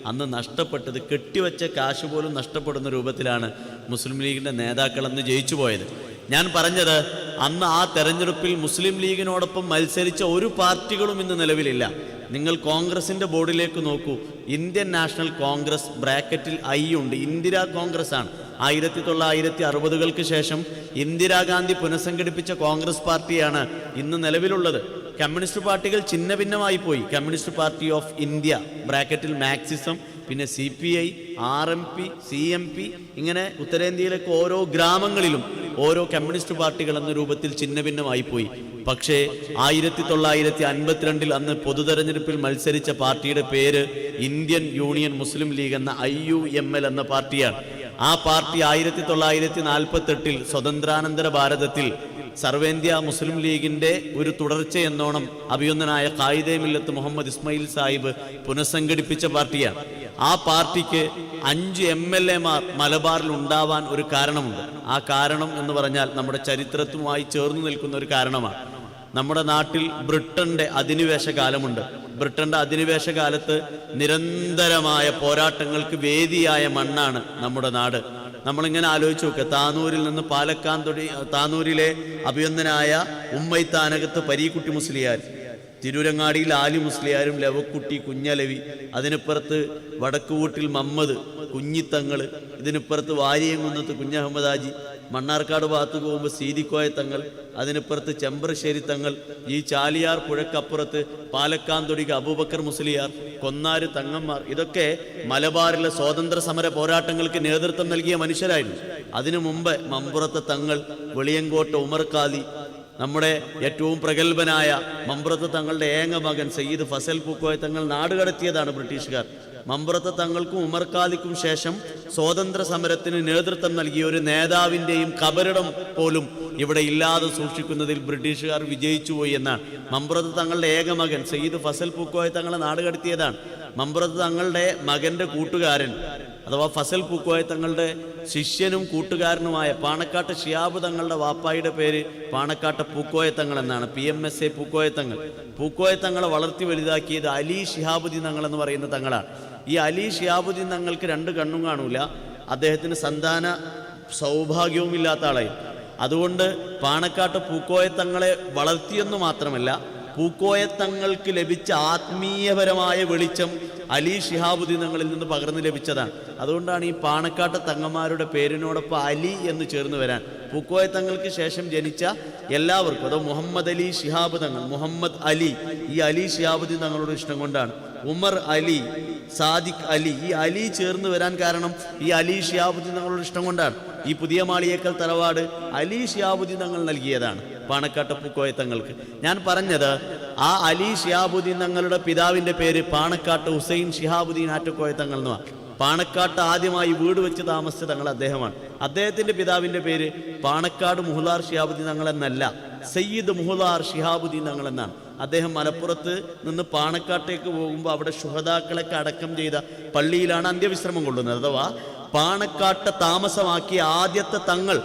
അന്ന് നഷ്ടപ്പെട്ടത്, കെട്ടിവെച്ച കാശ് പോലും നഷ്ടപ്പെടുന്ന രൂപത്തിലാണ് മുസ്ലിം ലീഗിൻ്റെ നേതാക്കൾ അന്ന് ജയിച്ചു പോയത്. ഞാൻ പറഞ്ഞത്, അന്ന് ആ തെരഞ്ഞെടുപ്പിൽ മുസ്ലിം ലീഗിനോടൊപ്പം മത്സരിച്ച ഒരു പാർട്ടികളും ഇന്ന് നിലവിലില്ല. നിങ്ങൾ കോൺഗ്രസിൻ്റെ ബോർഡിലേക്ക് നോക്കൂ, ഇന്ത്യൻ നാഷണൽ കോൺഗ്രസ് ബ്രാക്കറ്റിൽ ഐ ഉണ്ട്. ഇന്ദിരാ കോൺഗ്രസ് ആണ്. 1960-കൾക്ക് ശേഷം ഇന്ദിരാഗാന്ധി പുനഃസംഘടിപ്പിച്ച കോൺഗ്രസ് പാർട്ടിയാണ് ഇന്ന് നിലവിലുള്ളത്. കമ്മ്യൂണിസ്റ്റ് പാർട്ടികൾ ചിഹ്ന ഭിന്നമായി പോയി. കമ്മ്യൂണിസ്റ്റ് പാർട്ടി ഓഫ് ഇന്ത്യ ബ്രാക്കറ്റിൽ മാർക്സിസം, പിന്നെ CPI, RMP, CMP, ഇങ്ങനെ ഉത്തരേന്ത്യയിലേക്ക് ഓരോ ഗ്രാമങ്ങളിലും ഓരോ കമ്മ്യൂണിസ്റ്റ് പാർട്ടികൾ എന്ന രൂപത്തിൽ ചിഹ്ന ഭിന്നമായി പോയി. പക്ഷേ 1952 അന്ന് പൊതുതെരഞ്ഞെടുപ്പിൽ മത്സരിച്ച പാർട്ടിയുടെ പേര് ഇന്ത്യൻ യൂണിയൻ മുസ്ലിം ലീഗ് എന്ന IUML എന്ന പാർട്ടിയാണ്. ആ പാർട്ടി 1948 സ്വതന്ത്രാനന്തര ഭാരതത്തിൽ സർവേന്ത്യ മുസ്ലിം ലീഗിൻ്റെ ഒരു തുടർച്ചയെന്നോണം അഭിയൊന്നനായ ഖായിദെ മില്ലത്ത് മുഹമ്മദ് ഇസ്മായിൽ സാഹിബ് പുനഃസംഘടിപ്പിച്ച പാർട്ടിയാണ്. ആ പാർട്ടിക്ക് 5 MLA-മാർ മലബാറിൽ ഉണ്ടാവാൻ ഒരു കാരണമുണ്ട്. ആ കാരണം എന്ന് പറഞ്ഞാൽ നമ്മുടെ ചരിത്രത്തുമായി ചേർന്ന് നിൽക്കുന്ന ഒരു കാരണമാണ്. നമ്മുടെ നാട്ടിൽ ബ്രിട്ടന്റെ അധിനിവേശ കാലമുണ്ട്. ബ്രിട്ടന്റെ അധിനിവേശ കാലത്ത് നിരന്തരമായ പോരാട്ടങ്ങൾക്ക് വേദിയായ മണ്ണാണ് നമ്മുടെ നാട്. നമ്മളിങ്ങനെ ആലോചിച്ച് നോക്കുക, താനൂരിൽ നിന്ന് താനൂരിലെ അഭിയന്തനായ ഉമ്മൈത്താനകത്ത് പരീക്കുട്ടി മുസ്ലിയാർ, തിരൂരങ്ങാടിയിൽ ആലി മുസ്ലിയാരും ലവക്കുട്ടി കുഞ്ഞലവി, അതിനിപ്പുറത്ത് വടക്കുകൂട്ടിൽ മമ്മദ് കുഞ്ഞിത്തങ്ങൾ, ഇതിനിപ്പുറത്ത് വാരിയംകുന്നത്ത് കുഞ്ഞഹമ്മദ് ഹാജി, മണ്ണാർക്കാട് ഭാഗത്ത് പോകുമ്പോൾ സീതിക്കോയ തങ്ങൾ, അതിനിപ്പുറത്ത് ചെമ്പ്രശ്ശേരി തങ്ങൾ, ഈ ചാലിയാർ പുഴക്കപ്പുറത്ത് പാലക്കാന്തൊടിക്ക് അബൂബക്കർ മുസ്ലിയാർ, കൊന്നാര് തങ്ങന്മാർ, ഇതൊക്കെ മലബാറിലെ സ്വാതന്ത്ര്യ സമര പോരാട്ടങ്ങൾക്ക് നേതൃത്വം നൽകിയ മനുഷ്യരായിരുന്നു. അതിനു മുമ്പ് മമ്പുറത്തെ തങ്ങൾ, വെളിയങ്കോട്ട ഉമർ ഖാദി, നമ്മുടെ ഏറ്റവും പ്രഗത്ഭനായ മമ്പുറത്ത് തങ്ങളുടെ ഏക മകൻ സയ്യിദ് ഫസൽ പൂക്കോയ തങ്ങൾ നാടുകടത്തിയതാണ് ബ്രിട്ടീഷുകാർ. മമ്പുറത്ത് തങ്ങൾക്കും ഉമർ ഖാദിക്കും ശേഷം സ്വാതന്ത്ര്യ സമരത്തിന് നേതൃത്വം നൽകിയ ഒരു നേതാവിൻ്റെയും കബറിടം പോലും ഇവിടെ ഇല്ലാതെ സൂക്ഷിക്കുന്നതിൽ ബ്രിട്ടീഷുകാർ വിജയിച്ചുപോയി എന്നാണ്. മമ്പുറത്ത് തങ്ങളുടെ ഏക മകൻ സയ്യിദ് ഫസൽ പൂക്കോയ തങ്ങളെ നാടുകടത്തിയതാണ്. മമ്പുറത്ത് തങ്ങളുടെ മകൻ്റെ കൂട്ടുകാരൻ അഥവാ ഫസൽ പൂക്കോയ തങ്ങളുടെ ശിഷ്യനും കൂട്ടുകാരനുമായ പാണക്കാട്ട് ഷിയാബ് തങ്ങളുടെ വാപ്പായുടെ പേര് പാണക്കാട്ട് പൂക്കോയ തങ്ങൾ എന്നാണ്. PMSA പൂക്കോയ തങ്ങൾ. പൂക്കോയ തങ്ങളെ വളർത്തി വലുതാക്കിയത് അലി ശിഹാബുദ്ദീൻ തങ്ങൾ എന്ന് പറയുന്ന തങ്ങളാണ്. ഈ അലി ശിഹാബുദ്ദീൻ തങ്ങൾക്ക് 2 കണ്ണും കാണൂല. അദ്ദേഹത്തിന് സന്താന സൗഭാഗ്യവും ഇല്ലാത്ത ആളായി. അതുകൊണ്ട് പാണക്കാട്ട് പൂക്കോയ തങ്ങളെ വളർത്തിയെന്നു മാത്രമല്ല, പൂക്കോയ തങ്ങൾക്ക് ലഭിച്ച ആത്മീയപരമായ വെളിച്ചം അലി ശിഹാബുദ്ദീൻ തങ്ങളിൽ നിന്ന് പകർന്നു ലഭിച്ചതാണ്. അതുകൊണ്ടാണ് ഈ പാണക്കാട്ട് തങ്ങന്മാരുടെ പേരിനോടൊപ്പം അലി എന്ന് ചേർന്ന് വരാൻ. പൂക്കോയ തങ്ങൾക്ക് ശേഷം ജനിച്ച എല്ലാവർക്കും, അതോ മുഹമ്മദ് അലി ശിഹാബ് തങ്ങൾ, മുഹമ്മദ് അലി, ഈ അലി ശിഹാബുദ്ദീൻ തങ്ങളുടെ ഇഷ്ടം കൊണ്ടാണ്. ഉമർ അലി, സാദിഖ് അലി, ഈ അലി ചേർന്ന് വരാൻ കാരണം ഈ അലി ശിഹാബുദ്ദീൻ തങ്ങളുടെ ഇഷ്ടം കൊണ്ടാണ്. ഈ പുതിയ മാളിയേക്കൽ തറവാട് അലി ശിഹാബുദ്ദീൻ തങ്ങൾ നൽകിയതാണ് പാണക്കാട്ട് പൂക്കോയ തങ്ങൾക്ക്. ഞാൻ പറഞ്ഞത്, ആ അലി ശിഹാബുദ്ദീൻ തങ്ങളുടെ പിതാവിൻ്റെ പേര് പാണക്കാട്ട് ഹുസൈൻ ശിഹാബുദ്ദീൻ ആറ്റക്കോയ തങ്ങൾ എന്നാണ്. പാണക്കാട്ട് ആദ്യമായി വീട് വെച്ച് താമസിച്ച തങ്ങൾ അദ്ദേഹമാണ്. അദ്ദേഹത്തിൻ്റെ പിതാവിൻ്റെ പേര് പാണക്കാട് മുഹ്ലാർ ശിഹാബുദ്ദീൻ തങ്ങൾ എന്നല്ല, സയ്യിദ് മുഹ്ലാർ ശിഹാബുദ്ദീൻ തങ്ങൾ എന്നാണ്. അദ്ദേഹം മലപ്പുറത്ത് നിന്ന് പാണക്കാട്ടേക്ക് പോകുമ്പോൾ അവിടെ ശുഹദാക്കളൊക്കെ അടക്കം ചെയ്ത പള്ളിയിലാണ് അന്ത്യവിശ്രമം കൊള്ളുന്നത്. അഥവാ പാണക്കാട്ട് താമസമാക്കിയ ആദ്യത്തെ തങ്ങൾ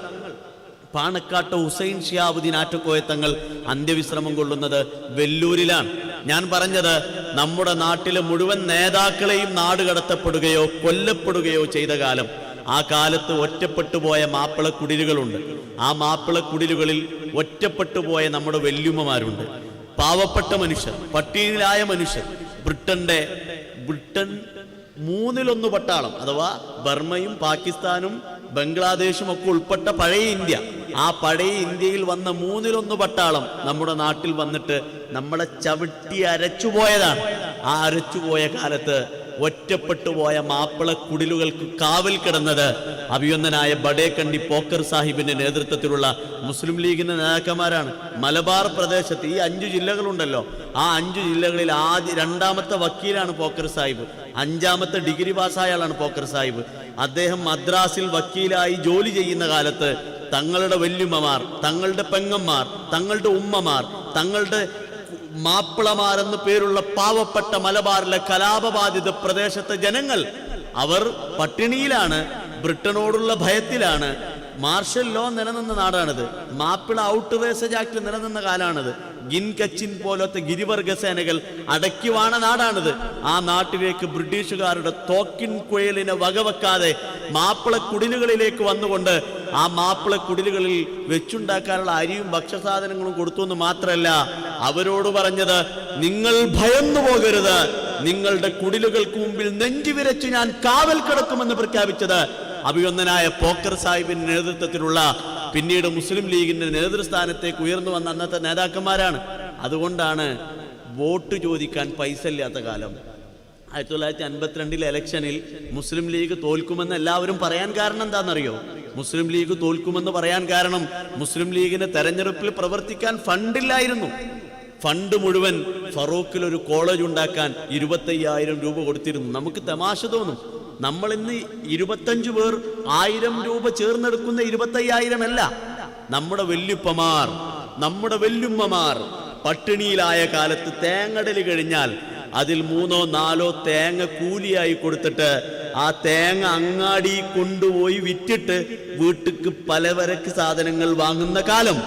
പാണക്കാട്ട് ഹുസൈൻ ശിഹാബുദ്ദീൻ ആറ്റക്കോയ തങ്ങൾ അന്ത്യവിശ്രമം കൊള്ളുന്നത് വെല്ലൂരിലാണ്. ഞാൻ പറഞ്ഞത്, നമ്മുടെ നാട്ടിലെ മുഴുവൻ നേതാക്കളെയും നാടുകടത്തപ്പെടുകയോ കൊല്ലപ്പെടുകയോ ചെയ്ത കാലം, ആ കാലത്ത് ഒറ്റപ്പെട്ടുപോയ മാപ്പിള കുടിലുകളുണ്ട്. ആ മാപ്പിള കുടിലുകളിൽ ഒറ്റപ്പെട്ടുപോയ നമ്മുടെ വല്യുമ്മമാരുണ്ട്. പാവപ്പെട്ട മനുഷ്യർ, പട്ടിണിയിലായ മനുഷ്യർ. ബ്രിട്ടൻ 3/1 പട്ടാളം, അഥവാ ബർമ്മയും പാകിസ്ഥാനും ബംഗ്ലാദേശും ഒക്കെ ഉൾപ്പെട്ട പഴയ ഇന്ത്യ, ആ പഴയ ഇന്ത്യയിൽ വന്ന 3/1 പട്ടാളം നമ്മുടെ നാട്ടിൽ വന്നിട്ട് നമ്മളെ ചവിട്ടി അരച്ചുപോയതാണ്. ആ അരച്ചുപോയ കാലത്ത് ഒറ്റപ്പെട്ടുപോയ മാപ്പിള കുടിലുകൾക്ക് കാവൽ കിടന്നത് അഭിയന്തനായ ബഡേക്കണ്ടി പോക്കർ സാഹിബിന്റെ നേതൃത്വത്തിലുള്ള മുസ്ലിം ലീഗിന്റെ നേതാക്കന്മാരാണ്. മലബാർ പ്രദേശത്ത് ഈ 5 ജില്ലകളുണ്ടല്ലോ, ആ 5 ജില്ലകളിൽ രണ്ടാമത്തെ വക്കീലാണ് പോക്കർ സാഹിബ്. 5ാമത്തെ ഡിഗ്രി പാസ്സായ ആളാണ് പോക്കർ സാഹിബ്. അദ്ദേഹം മദ്രാസിൽ വക്കീലായി ജോലി ചെയ്യുന്ന കാലത്ത് തങ്ങളുടെ വല്യമ്മമാർ, തങ്ങളുടെ പെങ്ങന്മാർ, തങ്ങളുടെ ഉമ്മമാർ, തങ്ങളുടെ മാപ്പിളമാരെന്ന് പേരുള്ള പാവപ്പെട്ട മലബാറിലെ കലാപബാധിത പ്രദേശത്തെ ജനങ്ങൾ അവർ പട്ടിണിയിലാണ്, ബ്രിട്ടനോടുള്ള ഭയത്തിലാണ്. മാർഷൽ ലോ നിലനിന്ന നാടാണിത്. മാപ്പിള ഔട്ട് വേസേജ് ആക്ട് നിലനിന്ന കാലമാണിത്. ഗിൻകച്ചിൻ പോലത്തെ ഗിരിവർഗ സേനകൾ അടക്കിവാണ നാടാണിത്. ആ നാട്ടിലേക്ക് ബ്രിട്ടീഷുകാരുടെ തോക്കിൻ കുഴലിനെ വകവെക്കാതെ മാപ്പിള കുടിലുകളിലേക്ക് വന്നുകൊണ്ട് ആ മാപ്പിള കുടിലുകളിൽ വെച്ചുണ്ടാക്കാനുള്ള അരിയും ഭക്ഷ്യസാധനങ്ങളും കൊടുത്തു എന്ന് മാത്രമല്ല, അവരോട് പറഞ്ഞത് നിങ്ങൾ ഭയന്നു പോകരുത്, നിങ്ങളുടെ കുടിലുകൾക്ക് മുമ്പിൽ നെഞ്ചുവിരച്ച് ഞാൻ കാവൽ കിടക്കുമെന്ന് പ്രഖ്യാപിച്ചത് അഭിവന്ദനായ പോക്കർ സാഹിബിന്റെ നേതൃത്വത്തിലുള്ള പിന്നീട് മുസ്ലിം ലീഗിന്റെ നേതൃസ്ഥാനത്തേക്ക് ഉയർന്നു വന്ന അന്നത്തെ നേതാക്കന്മാരാണ്. അതുകൊണ്ടാണ് വോട്ട് ചോദിക്കാൻ പൈസ ഇല്ലാത്ത കാലം. 1952 ഇലക്ഷനിൽ മുസ്ലിം ലീഗ് തോൽക്കുമെന്ന് എല്ലാവരും പറയാൻ കാരണം എന്താണെന്നറിയോ? മുസ്ലിം ലീഗ് തോൽക്കുമെന്ന് പറയാൻ കാരണം മുസ്ലിം ലീഗിന് തെരഞ്ഞെടുപ്പിൽ പ്രവർത്തിക്കാൻ ഫണ്ടില്ലായിരുന്നു. ഫണ്ട് മുഴുവൻ ഫറൂഖിൽ ഒരു കോളേജ് ഉണ്ടാക്കാൻ 25,000 രൂപ കൊടുത്തിരുന്നു. നമുക്ക് തമാശ തോന്നും, നമ്മൾ ഇന്ന് 25 പേർ 1000 രൂപ ചേർന്നെടുക്കുന്ന 25,000 അല്ല. നമ്മുടെ വല്യുപ്പമാർ, നമ്മുടെ വല്യുമ്മമാർ പട്ടിണിയിലായ കാലത്ത് തേങ്ങടല് കഴിഞ്ഞാൽ അതിൽ 3-4 തേങ്ങ കൂലിയായി കൊടുത്തിട്ട് ആ തേങ്ങ അങ്ങാടി കൊണ്ടുപോയി വിറ്റിട്ട് വീട്ടിക്ക് പലവരക്ക് സാധനങ്ങൾ വാങ്ങുന്ന കാലം.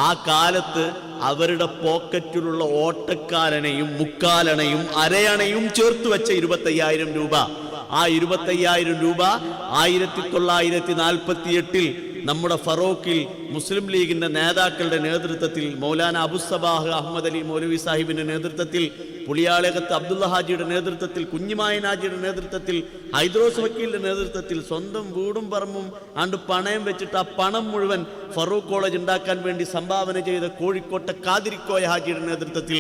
ആ കാലത്ത് അവരുടെ പോക്കറ്റിലുള്ള ഓട്ടക്കാലണയും മുക്കാലണയും അരയണയും ചേർത്ത് വെച്ച 25,000 രൂപ. ആ 25,000 രൂപ 1948 നമ്മുടെ ഫറൂഖിൽ മുസ്ലിം ലീഗിന്റെ നേതാക്കളുടെ നേതൃത്വത്തിൽ മൗലാന അബുസബാഹ് അഹമ്മദ് അലി മൗലവി സാഹിബിന്റെ നേതൃത്വത്തിൽ, പുളിയാളകത്ത് അബ്ദുള്ള ഹാജിയുടെ നേതൃത്വത്തിൽ, കുഞ്ഞിമായ നാജിയുടെ നേതൃത്വത്തിൽ, ഹൈദ്രോസ് വക്കീലിന്റെ നേതൃത്വത്തിൽ സ്വന്തം വീടും പറമ്പും ആണ്ട് പണയം വെച്ചിട്ട് ആ പണം മുഴുവൻ ഫറൂഖ് കോളേജ് ഉണ്ടാക്കാൻ വേണ്ടി സംഭാവന ചെയ്ത കോഴിക്കോട്ടെ കാതിരിക്കോയ ഹാജിയുടെ നേതൃത്വത്തിൽ,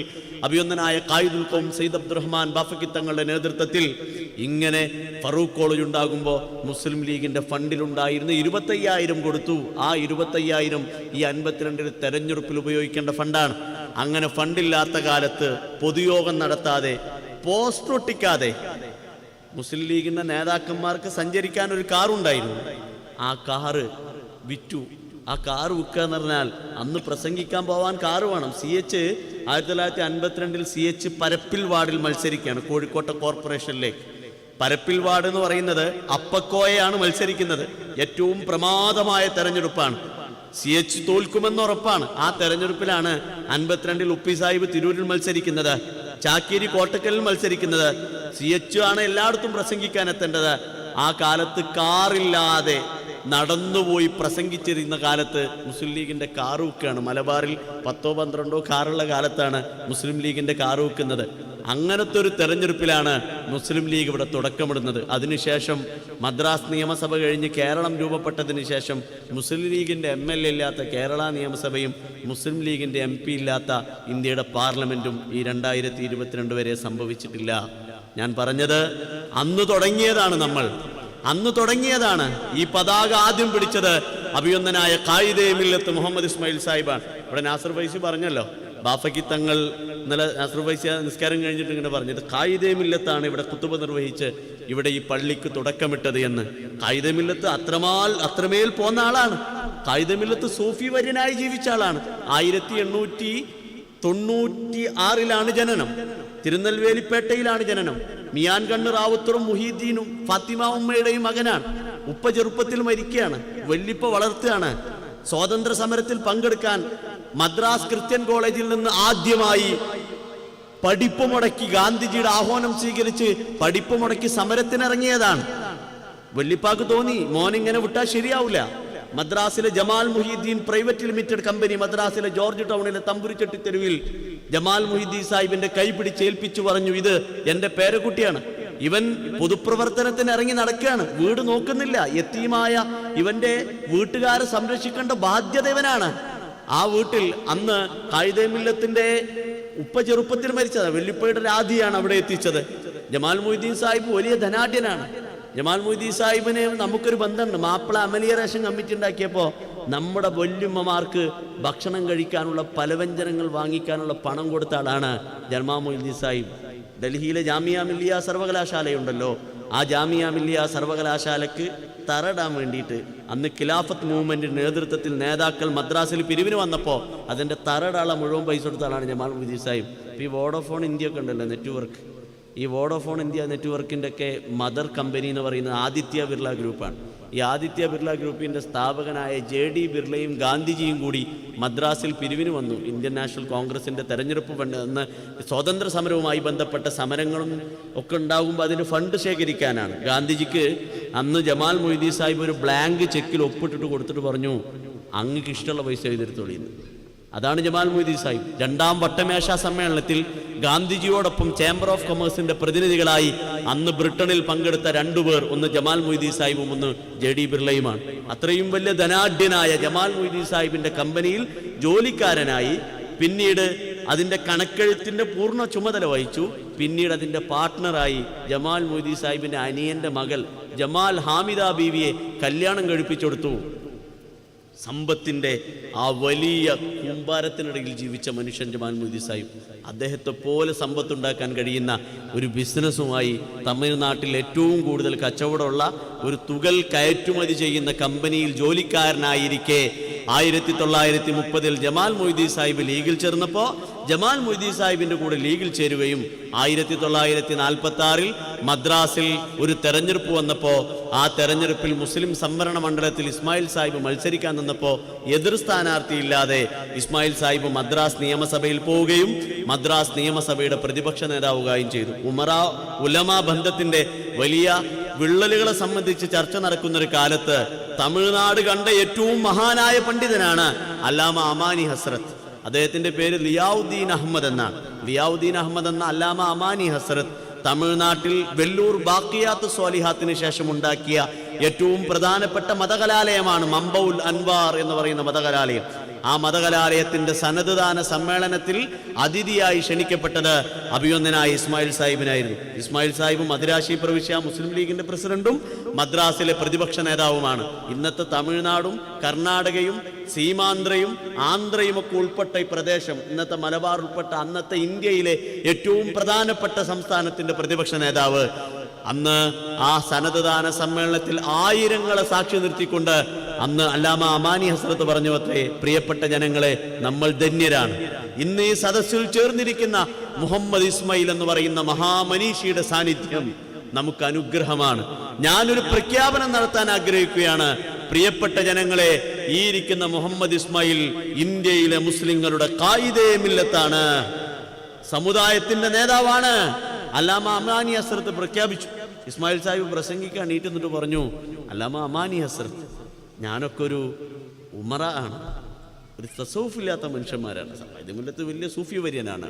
അഭിവന്ദനായ ഖായിദുൽ ഖൗം സയ്യിദ് അബ്ദുറഹ്മാൻ ബാഫക്കി തങ്ങളുടെ നേതൃത്വത്തിൽ ഇങ്ങനെ ഫറൂഖ് കോളേജ് ഉണ്ടാകുമ്പോൾ മുസ്ലിം ലീഗിന്റെ ഫണ്ടിലുണ്ടായിരുന്ന 25,000 കൊടുത്തു. ആ 25,000 ഈ 52 തെരഞ്ഞെടുപ്പിൽ ഉപയോഗിക്കേണ്ട ഫണ്ടാണ്. അങ്ങനെ ഫണ്ടില്ലാത്ത കാലത്ത് പൊതുയോഗം നടത്താതെ, പോസ്റ്റർ ഒട്ടിക്കാതെ മുസ്ലിം ലീഗിന്റെ നേതാക്കന്മാർക്ക് സഞ്ചരിക്കാൻ ഒരു കാറുണ്ടായിരുന്നു. ആ കാറ് വിറ്റു. ആ കാറ് വിൽക്കുക എന്ന് പറഞ്ഞാൽ അന്ന് പ്രസംഗിക്കാൻ പോവാൻ കാറ് വേണം. CH 1952 CH പരപ്പിൽ വാർഡിൽ മത്സരിക്കുകയാണ് കോഴിക്കോട്ടെ കോർപ്പറേഷനിലേക്ക്. പരപ്പിൽ വാർഡ് എന്ന് പറയുന്നത് അപ്പക്കോയാണ് മത്സരിക്കുന്നത്. ഏറ്റവും പ്രമാദമായ തെരഞ്ഞെടുപ്പാണ്. CH തോൽക്കുമെന്ന് ഉറപ്പാണ്. ആ തെരഞ്ഞെടുപ്പിലാണ് 52 ഉപ്പി സാഹിബ് തിരൂരിൽ മത്സരിക്കുന്നത്, ചാക്കേരി കോട്ടക്കലിൽ മത്സരിക്കുന്നത്. CH ആണ് എല്ലായിടത്തും പ്രസംഗിക്കാൻ എത്തേണ്ടത്. ആ കാലത്ത് കാറില്ലാതെ നടന്നുപോയി പ്രസംഗിച്ചിരുന്ന കാലത്ത് മുസ്ലിം ലീഗിന്റെ കാറ് വെക്കുകയാണ്. മലബാറിൽ 10-12 കാറുള്ള കാലത്താണ് മുസ്ലിം ലീഗിന്റെ കാറ് വെക്കുന്നത്. അങ്ങനത്തെ ഒരു തെരഞ്ഞെടുപ്പിലാണ് മുസ്ലിം ലീഗ് ഇവിടെ തുടക്കമിടുന്നത്. അതിനുശേഷം മദ്രാസ് നിയമസഭ കഴിഞ്ഞ് കേരളം രൂപപ്പെട്ടതിന് ശേഷം മുസ്ലിം ലീഗിന്റെ MLA ഇല്ലാത്ത കേരള നിയമസഭയും മുസ്ലിം ലീഗിന്റെ MP ഇല്ലാത്ത ഇന്ത്യയുടെ പാർലമെന്റും ഈ 2022 വരെ സംഭവിച്ചിട്ടില്ല. ഞാൻ പറഞ്ഞത് അന്ന് തുടങ്ങിയതാണ്. ഈ പതാക ആദ്യം പിടിച്ചത് അഭിവന്ദനായ ഖായിദെ മില്ലത്ത് മുഹമ്മദ് ഇസ്മായിൽ സാഹിബാണ്. ഇവിടെ നാസർ ഫൈസി പറഞ്ഞല്ലോ, ബാഫക്കി തങ്ങൾ ഇന്നലെ നാസർ ഫൈസി നിസ്കാരം കഴിഞ്ഞിട്ട് ഇങ്ങനെ പറഞ്ഞത് ഖായിദെ മില്ലത്താണ് ഇവിടെ ഖുതുബ നിർവഹിച്ച് ഇവിടെ ഈ പള്ളിക്ക് തുടക്കമിട്ടത് എന്ന്. ഖായിദെ മില്ലത്ത് അത്രമേൽ പോന്ന ആളാണ്. ഖായിദെ മില്ലത്ത് സൂഫി വര്യനായി ജീവിച്ച ആളാണ്. 1896 ജനനം. തിരുനെൽവേലിപ്പേട്ടയിലാണ് ജനനം. മിയാൻ കണ്ണ് റാവുത്തറും മുഹീദ്ദീനും ഫാത്തിമ ഉമ്മയുടെയും മകനാണ്. ഉപ്പ ചെറുപ്പത്തിൽ മരിക്കുകയാണ്, വല്ലിപ്പ വളർത്തുകയാണ്. സ്വാതന്ത്ര്യ സമരത്തിൽ പങ്കെടുക്കാൻ മദ്രാസ് ക്രിസ്ത്യൻ കോളേജിൽ നിന്ന് ആദ്യമായി പഠിപ്പ് മുടക്കി ഗാന്ധിജിയുടെ ആഹ്വാനം സ്വീകരിച്ച് പഠിപ്പ് മുടക്കി സമരത്തിനിറങ്ങിയതാണ്. വല്ലിപ്പാക്ക് തോന്നി മോനിങ്ങനെ വിട്ടാൽ ശരിയാവില്ല. മദ്രാസിലെ Jamal Muhiyuddin private limited company മദ്രാസിലെ ജോർജ് ടൗണിലെ തമ്പുരിച്ചെട്ടി തെരുവിൽ ജമാൽ മുഹീദ്ദീൻ സാഹിബിന്റെ കൈ പിടിച്ചേൽപ്പിച്ചു പറഞ്ഞു, ഇത് എന്റെ പേരക്കുട്ടിയാണ്, ഇവൻ പൊതുപ്രവർത്തനത്തിന് ഇറങ്ങി നടക്കുകയാണ്, വീട് നോക്കുന്നില്ല, യതീമായ ഇവന്റെ വീട്ടുകാരെ സംരക്ഷിക്കേണ്ട ബാധ്യത ഇവനാണ്. ആ വീട്ടിൽ അന്ന് ഖായിദെ മില്ലത്തിന്റെ ഉപ്പ ചെറുപ്പത്തിൽ മരിച്ചത്. വെള്ളിപ്പയുടെ രാധിയാണ് അവിടെ എത്തിച്ചത്. ജമാൽ മുഹീദ്ദീൻ സാഹിബ് വലിയ ധനാഢ്യനാണ്. ജമാൽ മുഹീദ്ദീൻ സാഹിബിന് നമുക്കൊരു ബന്ധമുണ്ട്. മാപ്പിള അമലിയ റേഷൻ കമ്മിറ്റി ഉണ്ടാക്കിയപ്പോൾ നമ്മുടെ വല്യമ്മമാർക്ക് ഭക്ഷണം കഴിക്കാനുള്ള പലവ്യഞ്ജനങ്ങൾ വാങ്ങിക്കാനുള്ള പണം കൊടുത്ത ആളാണ് ജമാൽ മുഹീദ്ദീൻ സാഹിബ്. ഡൽഹിയിലെ ജാമിയ മില്ലിയ സർവകലാശാലയുണ്ടല്ലോ, ആ ജാമിയ മില്ലിയ സർവകലാശാലയ്ക്ക് തറയിടാൻ വേണ്ടിയിട്ട് അന്ന് ഖിലാഫത്ത് മൂവ്മെന്റിന്റെ നേതൃത്വത്തിൽ നേതാക്കൾ മദ്രാസിൽ പിരിവിന് വന്നപ്പോൾ അതിന്റെ തറയിടാനുള്ള മുഴുവൻ പൈസ കൊടുത്ത ആളാണ് ജമാൽ മുഹീദ്ദീൻ സാഹിബ്. ഈ വോഡോഫോൺ ഇന്ത്യ ഒക്കെ ഉണ്ടല്ലോ നെറ്റ്വർക്ക്, ഈ വോഡോഫോൺ ഇന്ത്യ നെറ്റ്വർക്കിൻ്റെ ഒക്കെ മദർ കമ്പനി എന്ന് പറയുന്നത് ആദിത്യ ബിർള ഗ്രൂപ്പാണ്. ഈ ആദിത്യ ബിർള ഗ്രൂപ്പിൻ്റെ സ്ഥാപകനായ JD ബിർളയും ഗാന്ധിജിയും കൂടി മദ്രാസിൽ പിരിവിന് വന്നു. ഇന്ത്യൻ നാഷണൽ കോൺഗ്രസിൻ്റെ തെരഞ്ഞെടുപ്പ് ഫണ്ട് അന്ന് സ്വാതന്ത്ര്യ സമരവുമായി ബന്ധപ്പെട്ട സമരങ്ങളും ഒക്കെ ഉണ്ടാകുമ്പോൾ അതിന് ഫണ്ട് ശേഖരിക്കാനാണ്. ഗാന്ധിജിക്ക് അന്ന് ജമാൽ മൊയ്തീൻ സാഹിബ് ഒരു ബ്ലാങ്ക് ചെക്കിൽ ഒപ്പിട്ടിട്ട് കൊടുത്തിട്ട് പറഞ്ഞു, അങ്ങക്ക് ഇഷ്ടമുള്ള പൈസ എഴുതിയെടുത്തോളിന്ന്. അതാണ് ജമാൽ മൊയ്തീൻ സാഹിബ്. രണ്ടാം വട്ടമേശ സമ്മേളനത്തിൽ ഗാന്ധിജിയോടൊപ്പം ചേംബർ ഓഫ് കൊമേഴ്സിന്റെ പ്രതിനിധികളായി അന്ന് ബ്രിട്ടനിൽ പങ്കെടുത്ത രണ്ടുപേർ, ഒന്ന് ജമാൽ മൊയ്തീൻ സാഹിബും ഒന്ന് JD ബിർളയുമാണ്. അത്രയും വലിയ ധനാഢ്യനായ ജമാൽ മൊയ്തീൻ സാഹിബിന്റെ കമ്പനിയിൽ ജോലിക്കാരനായി, പിന്നീട് അതിന്റെ കണക്കെഴുത്തിന്റെ പൂർണ്ണ ചുമതല വഹിച്ചു. പിന്നീട് അതിന്റെ പാർട്ട്ണറായി ജമാൽ മൊയ്തീൻ സാഹിബിന്റെ അനിയന്റെ മകൾ ജമാൽ ഹാമിദ ബീവിയെ കല്യാണം കഴിപ്പിച്ചെടുത്തു. സമ്പത്തിൻ്റെ ആ വലിയ കൂമ്പാരത്തിനിടയിൽ ജീവിച്ച മനുഷ്യൻ ജമാൽ മൊയ്തീൻ സാഹിബ്. അദ്ദേഹത്തെ പോലെ സമ്പത്തുണ്ടാക്കാൻ കഴിയുന്ന ഒരു ബിസിനസ്സുമായി തമിഴ്നാട്ടിൽ ഏറ്റവും കൂടുതൽ കച്ചവടമുള്ള ഒരു തുകൽ കയറ്റുമതി ചെയ്യുന്ന കമ്പനിയിൽ ജോലിക്കാരനായിരിക്കെ 1930 ജമാൽ മൊയ്തീൻ സാഹിബ് ലീഗിൽ ചേർന്നപ്പോൾ ജമാൽ മൊയ്തീൻ സാഹിബിൻ്റെ കൂടെ ലീഗിൽ ചേരുകയും 1946 മദ്രാസിൽ ഒരു തെരഞ്ഞെടുപ്പ് വന്നപ്പോൾ ആ തെരഞ്ഞെടുപ്പിൽ മുസ്ലിം സംവരണ മണ്ഡലത്തിൽ ഇസ്മായിൽ സാഹിബ് മത്സരിക്കാൻ നിന്നപ്പോൾ എതിർ സ്ഥാനാർത്ഥിയില്ലാതെ ഇസ്മായിൽ സാഹിബ് മദ്രാസ് നിയമസഭയിൽ പോവുകയും മദ്രാസ് നിയമസഭയുടെ പ്രതിപക്ഷ നേതാവുകയും ചെയ്തു. ഉലമാ ബന്ധത്തിന്റെ വലിയ വിള്ളലുകളെ സംബന്ധിച്ച് ചർച്ച നടക്കുന്നൊരു കാലത്ത് തമിഴ്നാട് കണ്ട ഏറ്റവും മഹാനായ പണ്ഡിതനാണ് അല്ലാമ അമാനി ഹസ്രത്ത്. അദ്ദേഹത്തിന്റെ പേര് ലിയാവുദ്ദീൻ അഹമ്മദ് എന്നാണ്. ലിയാവുദ്ദീൻ അഹമ്മദ് എന്ന അല്ലാമ അമാനി ഹസ്രത്ത് തമിഴ്നാട്ടിൽ വെല്ലൂർ ബാക്കിയാത്ത് സ്വാലിഹാത്തിന് ശേഷം ഉണ്ടാക്കിയ ഏറ്റവും പ്രധാനപ്പെട്ട മതകലാലയമാണ് മമ്പൗൽ അൻവാർ എന്ന് പറയുന്ന മതകലാലയം. ആ മതകലാലയത്തിന്റെ സനദ്ദാന സമ്മേളനത്തിൽ അതിഥിയായി ക്ഷണിക്കപ്പെട്ടത് അഭിനന്ദനായ ഇസ്മായിൽ സാഹിബിനായിരുന്നു. ഇസ്മായിൽ സാഹിബ് മദിരാശി പ്രവിശ്യ മുസ്ലിം ലീഗിന്റെ പ്രസിഡന്റും മദ്രാസിലെ പ്രതിപക്ഷ നേതാവുമാണ്. ഇന്നത്തെ തമിഴ്നാടും കർണാടകയും സീമാന്ധ്രയും ആന്ധ്രയും ഒക്കെ ഉൾപ്പെട്ട ഈ പ്രദേശം, ഇന്നത്തെ മലബാർ ഉൾപ്പെട്ട അന്നത്തെ ഇന്ത്യയിലെ ഏറ്റവും പ്രധാനപ്പെട്ട സംസ്ഥാനത്തിന്റെ പ്രതിപക്ഷ നേതാവ്. അന്ന് ആ സനദ്ദാന സമ്മേളനത്തിൽ ആയിരങ്ങളെ സാക്ഷി നിർത്തിക്കൊണ്ട് അന്ന് അല്ലാമ അമാനി ഹസ്രത്ത് പറഞ്ഞു, അത്രേ പ്രിയപ്പെട്ട ജനങ്ങളെ, നമ്മൾ ധന്യരാണ്. ഇന്ന് ഈ സദസ്സിൽ ചേർന്നിരിക്കുന്ന മുഹമ്മദ് ഇസ്മായിൽ എന്ന് പറയുന്ന മഹാമനീഷിയുടെ സാന്നിധ്യം നമുക്ക് അനുഗ്രഹമാണ്. ഞാനൊരു പ്രഖ്യാപനം നടത്താൻ ആഗ്രഹിക്കുകയാണ്. പ്രിയപ്പെട്ട ജനങ്ങളെ, ഈ ഇരിക്കുന്ന മുഹമ്മദ് ഇസ്മായിൽ ഇന്ത്യയിലെ മുസ്ലിങ്ങളുടെ ഖായിദേ മില്ലത്താണ്, സമുദായത്തിന്റെ നേതാവാണ്. അല്ലാമ അമാനി ഹസ്രത്ത് പ്രഖ്യാപിച്ചു. ഇസ്മായിൽ സാഹിബ് പ്രസംഗിക്കാൻ നീട്ടുന്നിട്ട് പറഞ്ഞു, അല്ലാമ അമാനി ഹസ്രത്ത്, ഞാനൊക്കെ ഒരു ഉമറ ആണ്, ഒരു തസൗഫില്ലാത്ത മനുഷ്യന്മാരാണ്. ഇതിമില്ലത്ത് വലിയ സൂഫി വര്യനാണ്.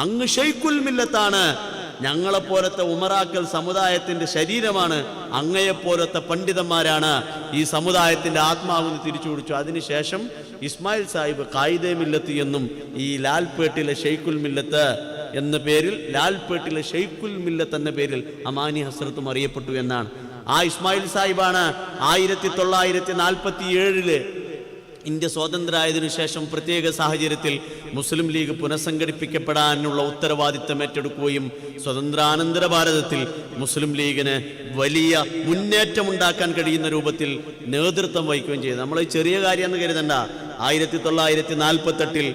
അങ്ങ് ഷെയ്ഖുൽ മില്ലത്താണ്. ഞങ്ങളെപ്പോലത്തെ ഉമറാക്കൽ സമുദായത്തിന്റെ ശരീരമാണ്. അങ്ങയെപ്പോലത്തെ പണ്ഡിതന്മാരാണ് ഈ സമുദായത്തിന്റെ ആത്മാവെന്ന് തിരിച്ചു പിടിച്ചു. അതിനുശേഷം ഇസ്മായിൽ സാഹിബ് ഖായിദേ മില്ലത്ത് എന്നും ഈ ലാൽപേട്ടിലെ ഷെയ്ഖുൽ മില്ലത്ത് എന്ന പേരിൽ, ലാൽപേട്ടിലെ ഷെയ്ഖുൽ മില്ലത്ത് എന്ന പേരിൽ അമാനി ഹസ്രത്തും അറിയപ്പെട്ടു എന്നാണ്. ആ ഇസ്മായിൽ സാഹിബാണ് 1947 ഇന്ത്യ സ്വതന്ത്രമായതിനു ശേഷം പ്രത്യേക സാഹചര്യത്തിൽ മുസ്ലിം ലീഗ് പുനഃസംഘടിപ്പിക്കപ്പെടാനുള്ള ഉത്തരവാദിത്തം ഏറ്റെടുക്കുകയും സ്വതന്ത്രാനന്തര ഭാരതത്തിൽ മുസ്ലിം ലീഗിന് വലിയ മുന്നേറ്റമുണ്ടാക്കാൻ കഴിയുന്ന രൂപത്തിൽ നേതൃത്വം വഹിക്കുകയും ചെയ്തു. നമ്മൾ ചെറിയ കാര്യമെന്ന് കരുതണ്ട. 1948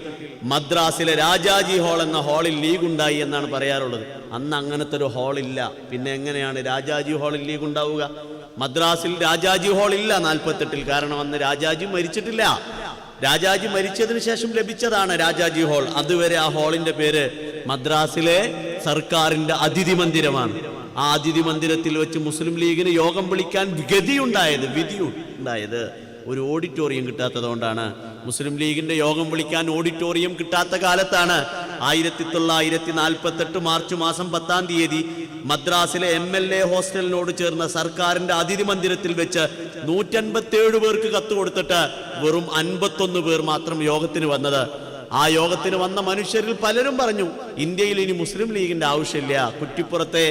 മദ്രാസിലെ രാജാജി ഹാൾ എന്ന ഹാളിൽ ലീഗ് ഉണ്ടായി എന്നാണ് പറയാറുള്ളത്. അന്ന് അങ്ങനത്തെ ഒരു ഹാളില്ല. പിന്നെ എങ്ങനെയാണ് രാജാജി ഹാളിൽ ലീഗ് ഉണ്ടാവുക? മദ്രാസിൽ രാജാജി ഹാൾ ഇല്ല 48. കാരണം അന്ന് രാജാജി മരിച്ചിട്ടില്ല. രാജാജി മരിച്ചതിന് ശേഷം ലഭിച്ചതാണ് രാജാജി ഹാൾ. അതുവരെ ആ ഹാളിന്റെ പേര് മദ്രാസിലെ സർക്കാരിന്റെ അതിഥി മന്ദിരമാണ്. ആ അതിഥി മന്ദിരത്തിൽ വെച്ച് മുസ്ലിം ലീഗിന് യോഗം വിളിക്കാൻ വിധി ഉണ്ടായത് ഒരു ഓഡിറ്റോറിയം കിട്ടാത്തതുകൊണ്ടാണ്. മുസ്ലിം ലീഗിന്റെ യോഗം വിളിക്കാൻ ഓഡിറ്റോറിയം കിട്ടാത്ത കാലത്താണ് 1948 മാർച്ച് മാസം 10-ാം തീയതി മദ്രാസിലെ MLA ഹോസ്റ്റലിനോട് ചേർന്ന സർക്കാരിന്റെ അതിഥി മന്ദിരത്തിൽ വെച്ച് 157 പേർക്ക് കത്ത് കൊടുത്തിട്ട് വെറും 51 പേർ മാത്രം യോഗത്തിന് വന്നത്. ആ യോഗത്തിന് വന്ന മനുഷ്യരിൽ പലരും പറഞ്ഞു, ഇന്ത്യയിൽ ഇനി മുസ്ലിം ലീഗിന്റെ ആവശ്യമില്ല. കുറ്റിപ്പുറത്തെ